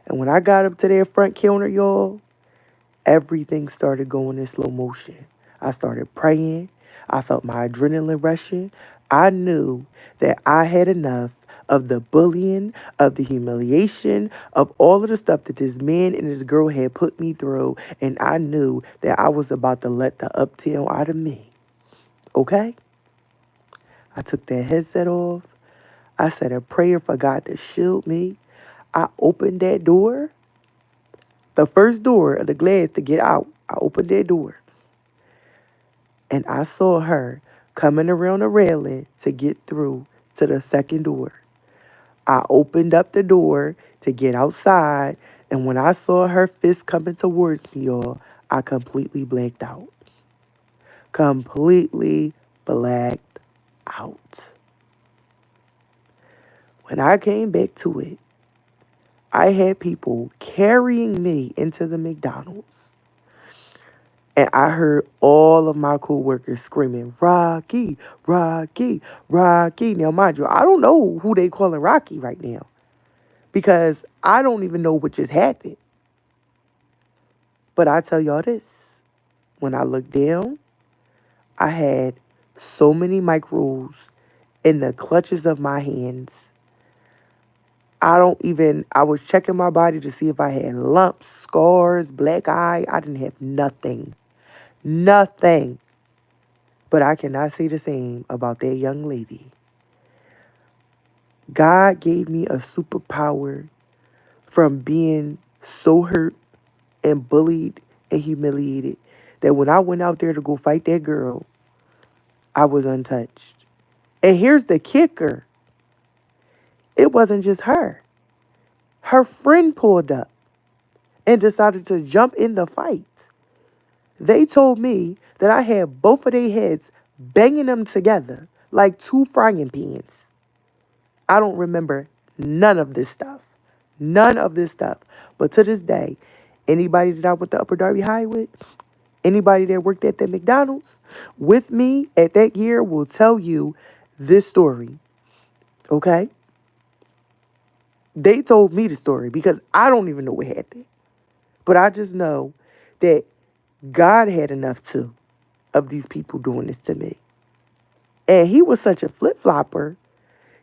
And when I got up to their front counter, y'all, Everything started going in slow motion. I started praying. I felt my adrenaline rushing. I knew that I had enough of the bullying, of the humiliation, of all of the stuff that this man and this girl had put me through. And I knew that I was about to let the uptail out of me. Okay? I took that headset off. I said a prayer for God to shield me. I opened that door, the first door of the glass to get out. I opened that door and I saw her coming around the railing to get through to the second door. I opened up the door to get outside, and when I saw her fist coming towards me, y'all, I completely blacked out. Completely blacked out. When I came back to it, I had people carrying me into the McDonald's. And I heard all of my coworkers screaming, Rocky, Rocky, Rocky. Now, mind you, I don't know who they calling Rocky right now because I don't even know what just happened. But I tell y'all this, when I looked down, I had so many micros in the clutches of my hands. I was checking my body to see if I had lumps, scars, black eye. I didn't have nothing. Nothing. But I cannot say the same about that young lady. God gave me a superpower from being so hurt and bullied and humiliated that when I went out there to go fight that girl, I was untouched. And here's the kicker. It wasn't just her. Her friend pulled up and decided to jump in the fight. They told me that I had both of their heads banging them together like two frying pans. I don't remember none of this stuff. None of this stuff. But to this day, anybody that I went to Upper Darby High with, anybody that worked at the McDonald's with me at that year will tell you this story. Okay? They told me the story because I don't even know what happened. But I just know that God had enough too of these people doing this to me. And he was such a flip-flopper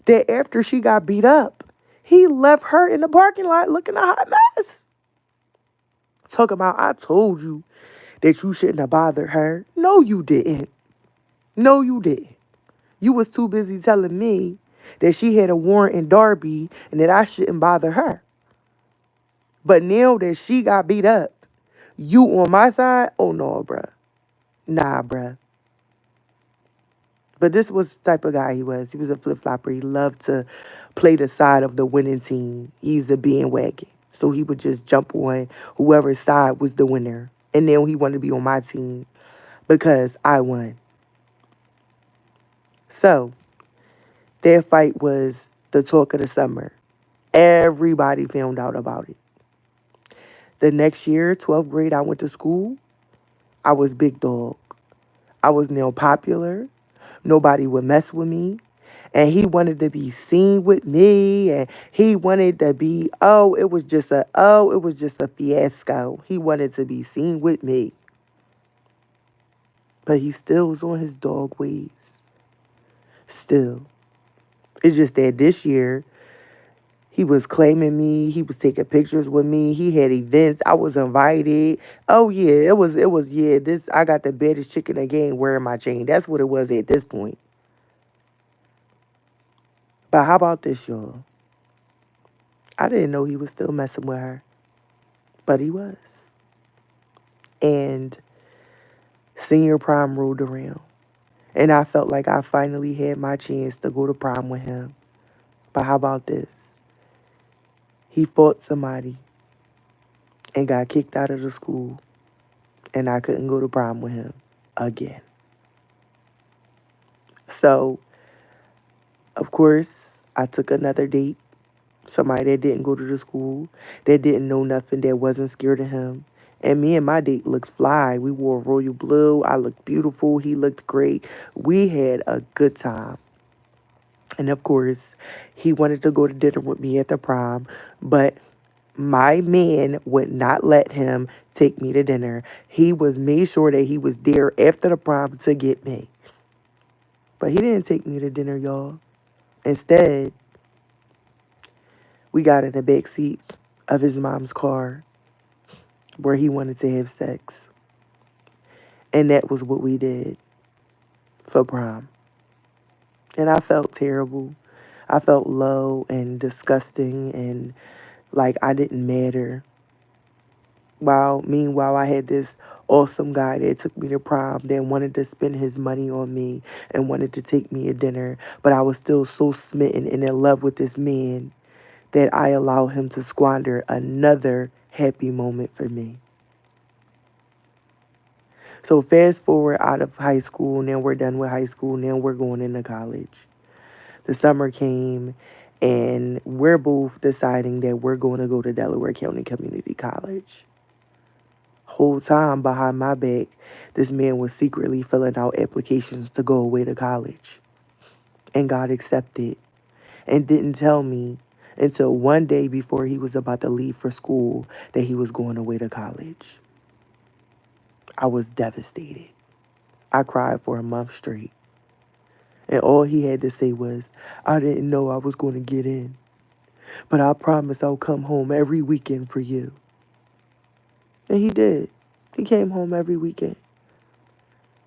that after she got beat up, he left her in the parking lot looking a hot mess. Talking about, I told you that you shouldn't have bothered her. No, you didn't. No, you didn't. You was too busy telling me that she had a warrant in Darby and that I shouldn't bother her. But now that she got beat up, you on my side? Oh, no, bruh. Nah, bruh. But this was the type of guy he was. He was a flip-flopper. He loved to play the side of the winning team. He's a bandwagon. So he would just jump on whoever's side was the winner. And then he wanted to be on my team because I won. So that fight was the talk of the summer. Everybody found out about it. The next year, 12th grade, I went to school. I was big dog. I was now popular. Nobody would mess with me. And he wanted to be seen with me. And he wanted to be, it was just a fiasco. He wanted to be seen with me. But he still was on his dog ways. Still. It's just that this year, he was claiming me. He was taking pictures with me. He had events. I was invited. Oh yeah, I got the baddest chick in the game wearing my chain. That's what it was at this point. But how about this, y'all? I didn't know he was still messing with her. But he was. And senior prom rolled around. And I felt like I finally had my chance to go to prom with him. But how about this? He fought somebody and got kicked out of the school. And I couldn't go to prom with him again. So, of course, I took another date. Somebody that didn't go to the school, that didn't know nothing, that wasn't scared of him. And me and my date looked fly. We wore royal blue. I looked beautiful. He looked great. We had a good time. And of course, he wanted to go to dinner with me at the prom. But My man would not let him take me to dinner. He was made sure that he was there after the prom to get me. But he didn't take me to dinner, y'all. Instead, we got in the back seat of his mom's car where he wanted to have sex. And that was what we did for prom. And I felt terrible. I felt low and disgusting and like I didn't matter. Meanwhile, I had this awesome guy that took me to prom that wanted to spend his money on me and wanted to take me to dinner. But I was still so smitten and in love with this man that I allowed him to squander another happy moment for me. So fast forward out of high school, now we're done with high school, now we're going into college. The summer came and we're both deciding that we're going to go to Delaware County Community College. Whole time behind my back, this man was secretly filling out applications to go away to college and got accepted and didn't tell me until one day before he was about to leave for school that he was going away to college. I was devastated. I cried for a month straight. And all he had to say was, I didn't know I was going to get in, but I promise I'll come home every weekend for you. And he did. He came home every weekend.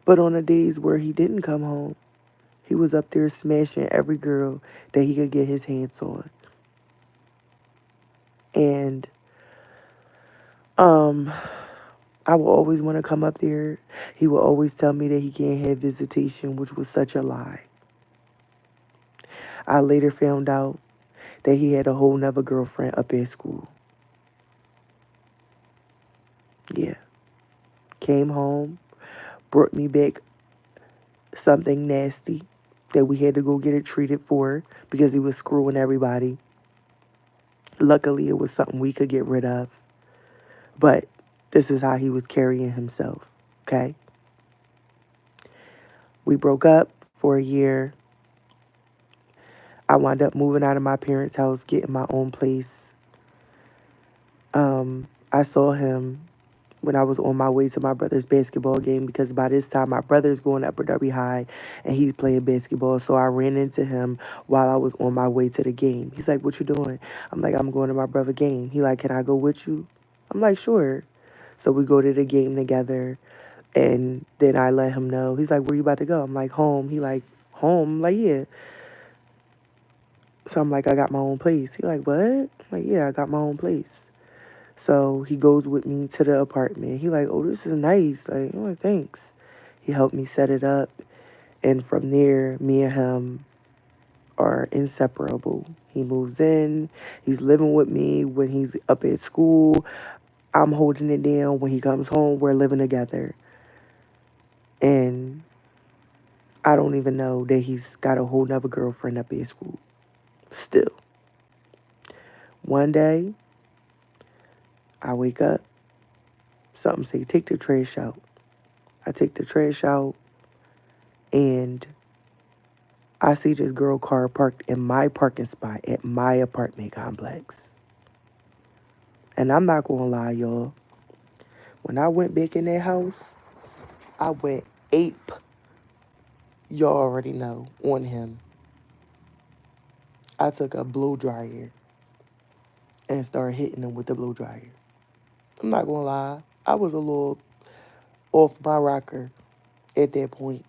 But on the days where he didn't come home, he was up there smashing every girl that he could get his hands on. And um, I will always want to come up there. He will always tell me that he can't have visitation, which was such a lie. I later found out that he had a whole nother girlfriend up at school. Yeah. Came home, brought me back something nasty that we had to go get it treated for because he was screwing everybody. Luckily, it was something we could get rid of. But this is how he was carrying himself, okay? We broke up for a year. I wound up moving out of my parents' house, getting my own place. I saw him when I was on my way to my brother's basketball game because by this time my brother's going to Upper Darby High and he's playing basketball. So I ran into him while I was on my way to the game. He's like, what you doing? I'm like, I'm going to my brother's game. He like, can I go with you? I'm like, sure. So we go to the game together and then I let him know. He's like, where you about to go? I'm like, home. He like, home? I'm like, yeah. So I'm like, I got my own place. He like, what? I'm like, yeah, I got my own place. So he goes with me to the apartment. He like, oh, this is nice. Like, I'm like, thanks. He helped me set it up. And from there, me and him are inseparable. He moves in. He's living with me when he's up at school. I'm holding it down. When he comes home, we're living together. And I don't even know that he's got a whole nother girlfriend up at school. Still. One day, I wake up. Something say, take the trash out. I take the trash out. And I see this girl car parked in my parking spot at my apartment complex. And I'm not gonna lie, y'all. When I went back in that house, I went ape. Y'all already know on him. I took a blow dryer and started hitting him with the blow dryer. I'm not gonna lie. I was a little off my rocker at that point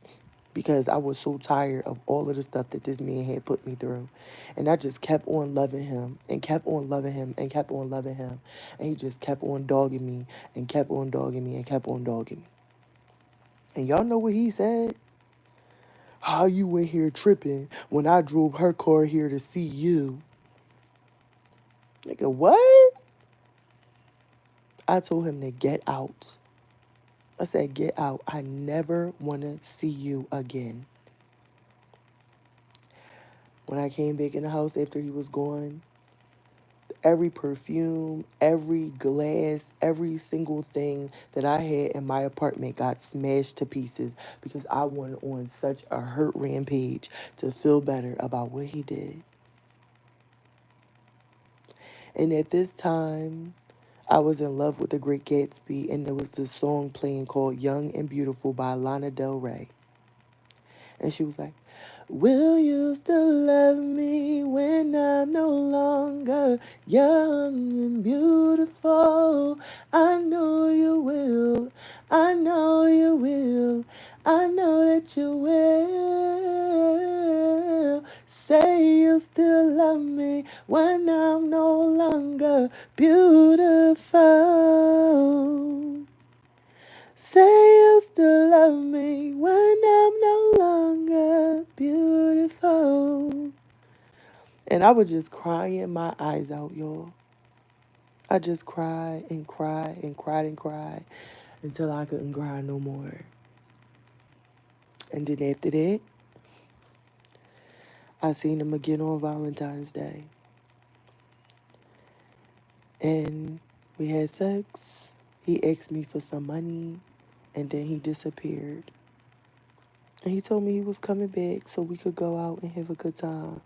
because I was so tired of all of the stuff that this man had put me through. And I just kept on loving him and kept on loving him and kept on loving him. And he just kept on dogging me and kept on dogging me and kept on dogging me. And y'all know what he said? How you went here tripping when I drove her car here to see you? Nigga, what? I told him to get out. I said, get out. I never want to see you again. When I came back in the house after he was gone, every perfume, every glass, every single thing that I had in my apartment got smashed to pieces because I went on such a hurt rampage to feel better about what he did. And at this time, I was in love with The Great Gatsby, and there was this song playing called Young and Beautiful by Lana Del Rey. And she was like, will you still love me when I'm no longer young and beautiful? I know you will. I know you will. I know that you will. Say you still love me when I'm no longer beautiful. Say you still love me when I'm no longer beautiful. And I was just crying my eyes out, y'all. I just cried and cried and cried and cried until I couldn't cry no more. And then after that, I seen him again on Valentine's Day. And we had sex. He asked me for some money and then he disappeared. And he told me he was coming back so we could go out and have a good time.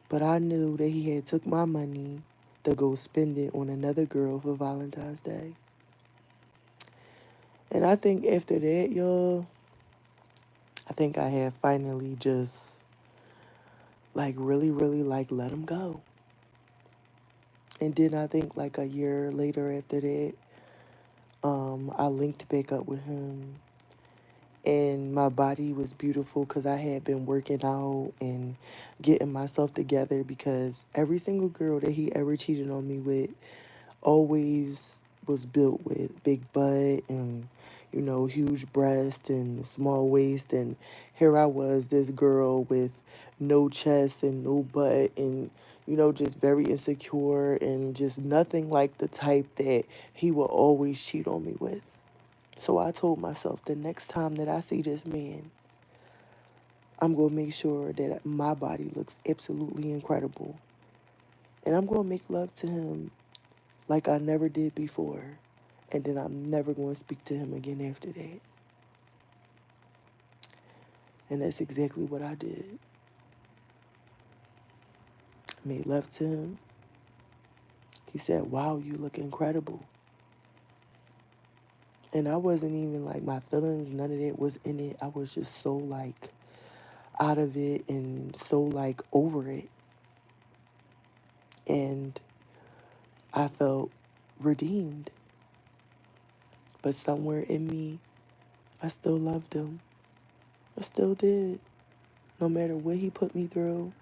But I knew that he had took my money to go spend it on another girl for Valentine's Day. And I think after that, y'all, I think I had finally just like really like let him go. And then I think like a year later after that, I linked back up with him and my body was beautiful because I had been working out and getting myself together because every single girl that he ever cheated on me with always was built with big butt and huge breast and small waist, and here I was, this girl with no chest and no butt and just very insecure and just nothing like the type that he will always cheat on me with. So I told myself the next time that I see this man, I'm going to make sure that my body looks absolutely incredible. And I'm going to make love to him like I never did before. And then I'm never going to speak to him again after that. And that's exactly what I did. I made love to him. He said, wow, you look incredible. And I wasn't even like, my feelings, none of that was in it. I was just so like out of it and so like over it. And I felt redeemed. But somewhere in me, I still loved him. I still did. No matter what he put me through,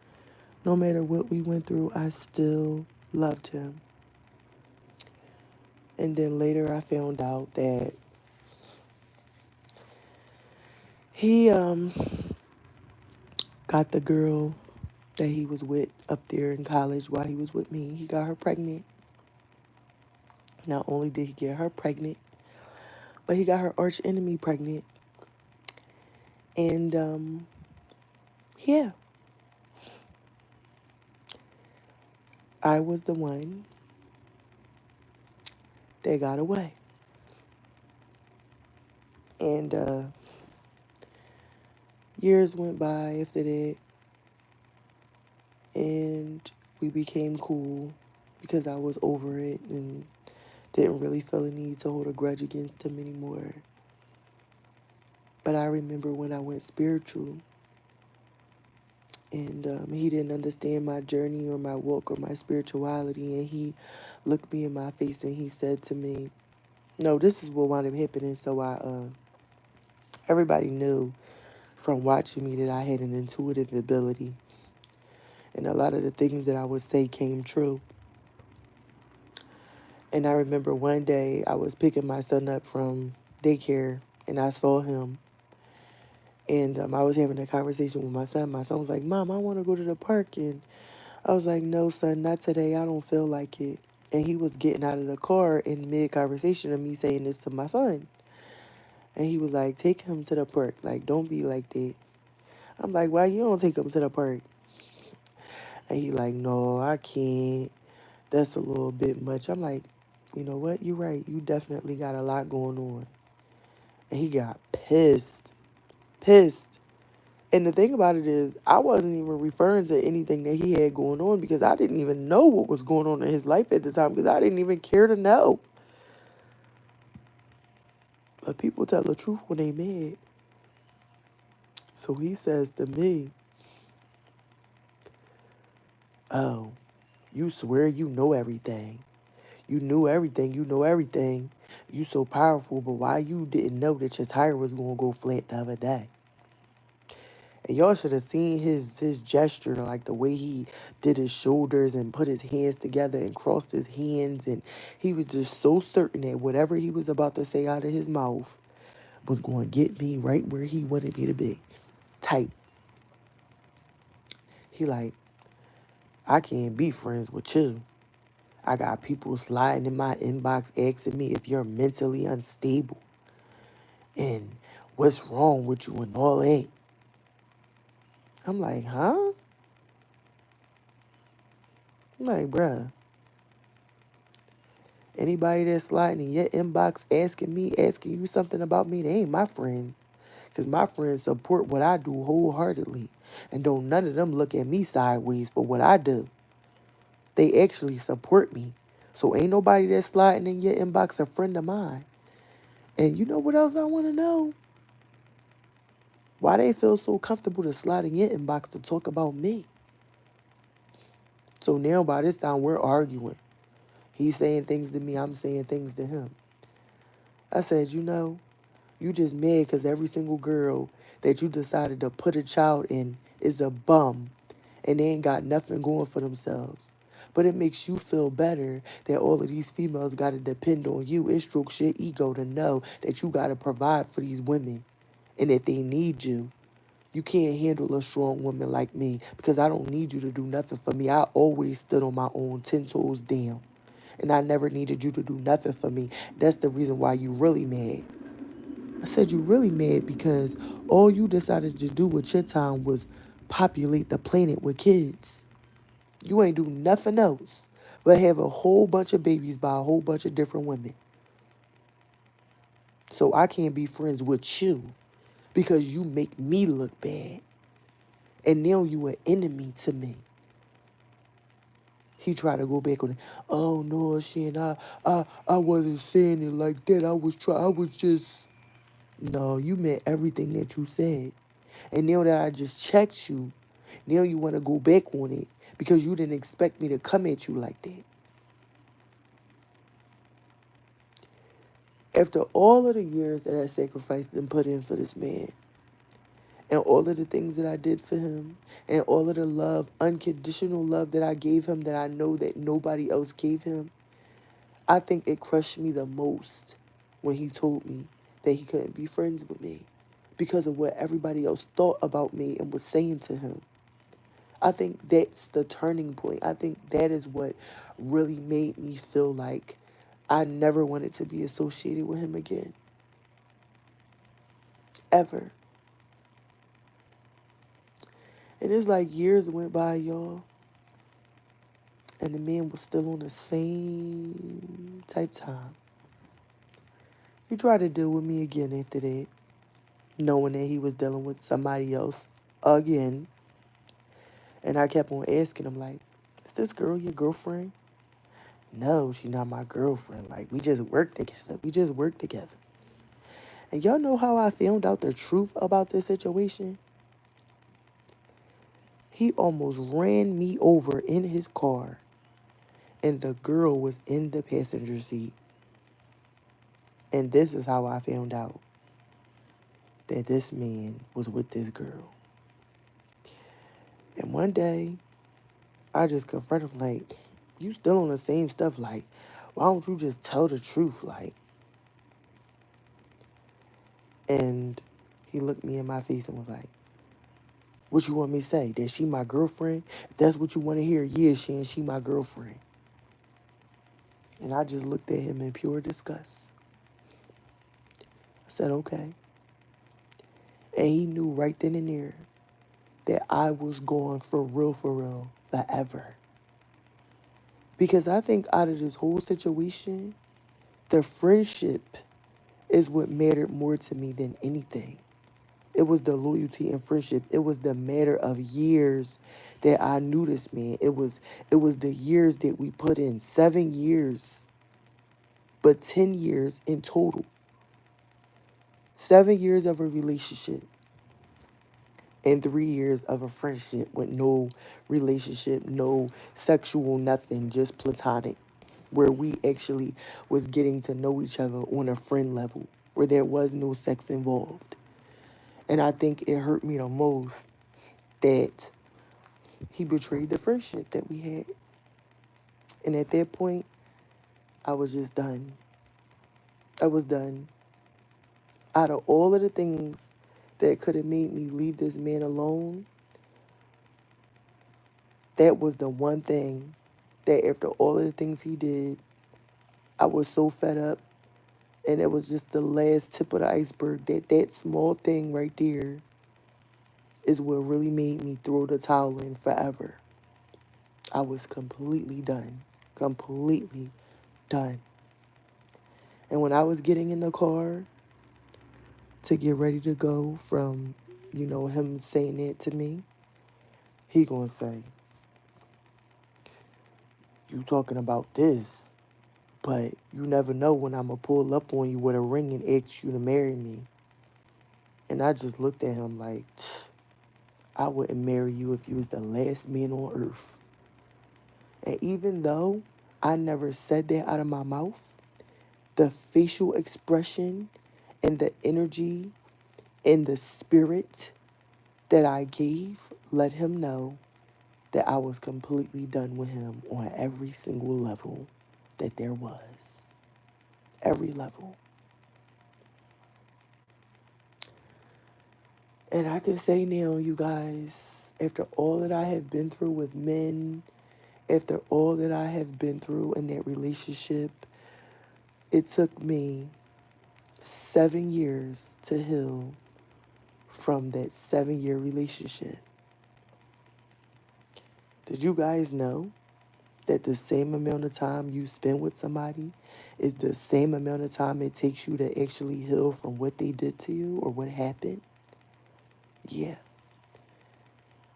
no matter what we went through, I still loved him. And then later I found out that he got the girl that he was with up there in college while he was with me. He got her pregnant. Not only did he get her pregnant, but he got her arch enemy pregnant. And yeah, I was the one that got away. And years went by after that, and we became cool because I was over it and didn't really feel a need to hold a grudge against him anymore. But I remember when I went spiritual and he didn't understand my journey or my walk or my spirituality, and he looked me in my face and he said to me, no, this is what wound up happening. So everybody knew from watching me that I had an intuitive ability, and a lot of the things that I would say came true. And I remember one day I was picking my son up from daycare and I saw him. And I was having a conversation with my son. My son was like, Mom, I want to go to the park. And I was like, no, son, not today. I don't feel like it. And he was getting out of the car in mid-conversation of me saying this to my son. And he was like, take him to the park. Like, don't be like that. I'm like, why you don't take him to the park? And he like, no, I can't. That's a little bit much. I'm like, you know what? You're right. You definitely got a lot going on. And he got pissed. Pissed. And the thing about it is, I wasn't even referring to anything that he had going on because I didn't even know what was going on in his life at the time because I didn't even care to know. But people tell the truth when they mad. So he says to me, "Oh, you swear you know everything. You knew everything. You know everything. You so powerful, but why you didn't know that your tire was going to go flat the other day?" And y'all should have seen his gesture, like the way he did his shoulders and put his hands together and crossed his hands. And he was just so certain that whatever he was about to say out of his mouth was going to get me right where he wanted me to be. Tight. He like, "I can't be friends with you. I got people sliding in my inbox asking me if you're mentally unstable and what's wrong with you and all that." I'm like, huh? I'm like, bruh, anybody that's sliding in your inbox asking you something about me, they ain't my friends. Because my friends support what I do wholeheartedly. And don't none of them look at me sideways for what I do. They actually support me. So ain't nobody that's sliding in your inbox a friend of mine. And you know what else I want to know? Why they feel so comfortable to slide in your inbox to talk about me. So now by this time we're arguing. He's saying things to me, I'm saying things to him. I said, you just mad because every single girl that you decided to put a child in is a bum and they ain't got nothing going for themselves. But it makes you feel better that all of these females got to depend on you. It strokes your ego to know that you got to provide for these women and that they need you. You can't handle a strong woman like me because I don't need you to do nothing for me. I always stood on my own 10 toes down. And I never needed you to do nothing for me. That's the reason why you really mad. I said you really mad because all you decided to do with your time was populate the planet with kids. You ain't do nothing else but have a whole bunch of babies by a whole bunch of different women. So I can't be friends with you because you make me look bad. And now you an enemy to me. He tried to go back on it. "Oh no, Shan, I wasn't saying it like that. I was just." No, you meant everything that you said. And now that I just checked you, now you want to go back on it because you didn't expect me to come at you like that. After all of the years that I sacrificed and put in for this man, and all of the things that I did for him, and all of the love, unconditional love that I gave him that I know that nobody else gave him, I think it crushed me the most when he told me that he couldn't be friends with me because of what everybody else thought about me and was saying to him. I think that's the turning point. I think that is what really made me feel like I never wanted to be associated with him again. Ever. And it's like years went by, y'all, and the man was still on the same type time. He tried to deal with me again after that, knowing that he was dealing with somebody else again. And I kept on asking him, like, "Is this girl your girlfriend?" "No, she's not my girlfriend. Like, we just work together. We just work together." And y'all know how I found out the truth about this situation? He almost ran me over in his car, and the girl was in the passenger seat. And this is how I found out that this man was with this girl. And one day, I just confronted him, like, "You still on the same stuff, like, why don't you just tell the truth, like?" And he looked me in my face and was like, "What you want me to say? That she my girlfriend? If that's what you want to hear, yeah, she my girlfriend." And I just looked at him in pure disgust. I said, "Okay." And he knew right then and there that I was gone for real, forever. Because I think out of this whole situation, the friendship is what mattered more to me than anything. It was the loyalty and friendship. It was the matter of years that I knew this man. It was the years that we put in. 7 years, but 10 years in total. 7 years of a relationship and 3 years of a friendship with no relationship, no sexual nothing, just platonic, where we actually was getting to know each other on a friend level, where there was no sex involved. And I think it hurt me the most that he betrayed the friendship that we had. And at that point, I was just done. I was done. Out of all of the things that could have made me leave this man alone, that was the one thing that after all of the things he did, I was so fed up. And it was just the last tip of the iceberg, that small thing right there is what really made me throw the towel in forever. I was completely done. Completely done. And when I was getting in the car to get ready to go from, him saying that to me, he gonna say, you talking about this, but you never know when I'm gonna pull up on you with a ring and ask you to marry me. And I just looked at him like, I wouldn't marry you if you was the last man on earth. And even though I never said that out of my mouth, the facial expression and the energy and the spirit that I gave let him know that I was completely done with him on every single level that there was. Every level. And I can say now, you guys, after all that I have been through with men, after all that I have been through in that relationship, it took me 7 years to heal from that 7-year relationship. Did you guys know that the same amount of time you spend with somebody is the same amount of time it takes you to actually heal from what they did to you or what happened? Yeah.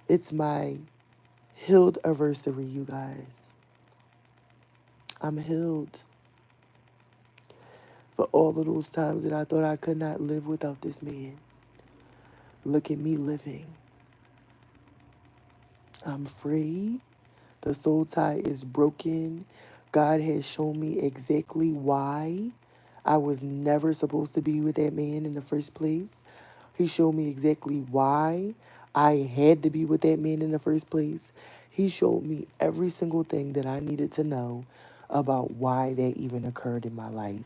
It's my healed anniversary, you guys. I'm healed for all of those times that I thought I could not live without this man. Look at me living. I'm free. The soul tie is broken. God has shown me exactly why I was never supposed to be with that man in the first place. He showed me exactly why I had to be with that man in the first place. He showed me every single thing that I needed to know about why that even occurred in my life.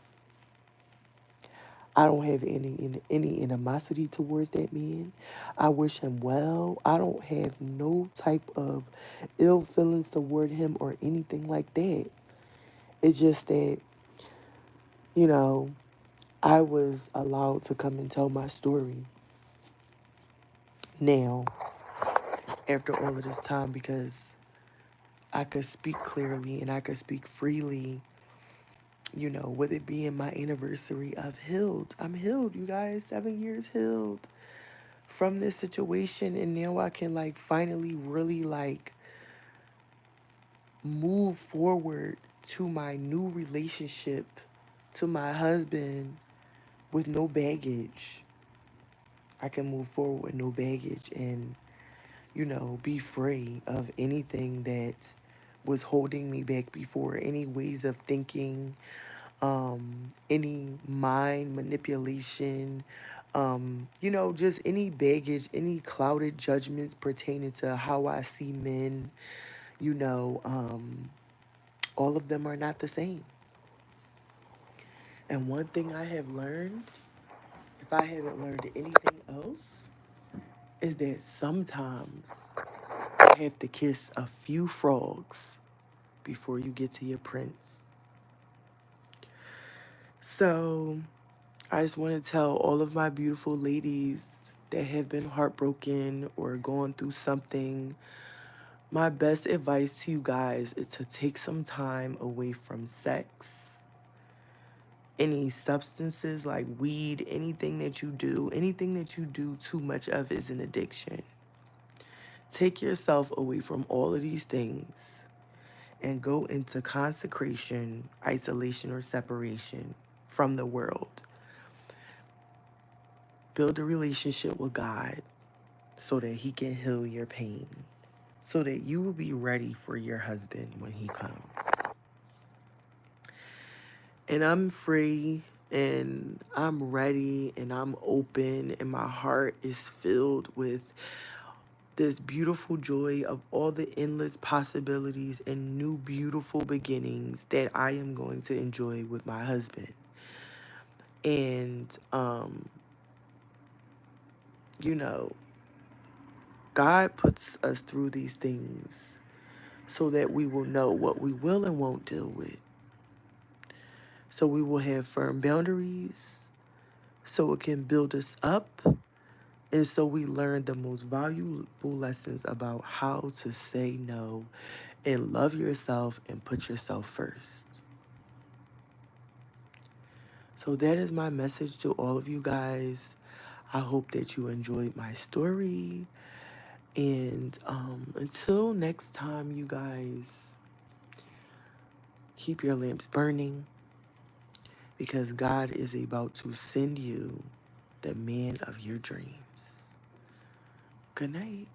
I don't have any animosity towards that man. I wish him well. I don't have no type of ill feelings toward him or anything like that. It's just that, you know, I was allowed to come and tell my story now after all of this time because I could speak clearly and I could speak freely, with it being my anniversary of healed. I'm healed, you guys. 7 years healed from this situation, and now I can finally really move forward to my new relationship, to my husband, with no baggage. I can move forward with no baggage and be free of anything that was holding me back before, any ways of thinking, any mind manipulation, just any baggage, any clouded judgments pertaining to how I see men, all of them are not the same. And one thing I have learned, if I haven't learned anything else, is that sometimes you have to kiss a few frogs before you get to your prince. So I just want to tell all of my beautiful ladies that have been heartbroken or going through something, my best advice to you guys is to take some time away from sex. Any substances like weed, anything that you do too much of is an addiction. Take yourself away from all of these things and go into consecration, isolation, or separation from the world. Build a relationship with God so that He can heal your pain, so that you will be ready for your husband when he comes. And I'm free and I'm ready and I'm open and my heart is filled with this beautiful joy of all the endless possibilities and new beautiful beginnings that I am going to enjoy with my husband. And, you know, God puts us through these things so that we will know what we will and won't deal with. So we will have firm boundaries so it can build us up. And so we learn the most valuable lessons about how to say no and love yourself and put yourself first. So that is my message to all of you guys. I hope that you enjoyed my story. And until next time, you guys, keep your lamps burning because God is about to send you the man of your dreams. Good night.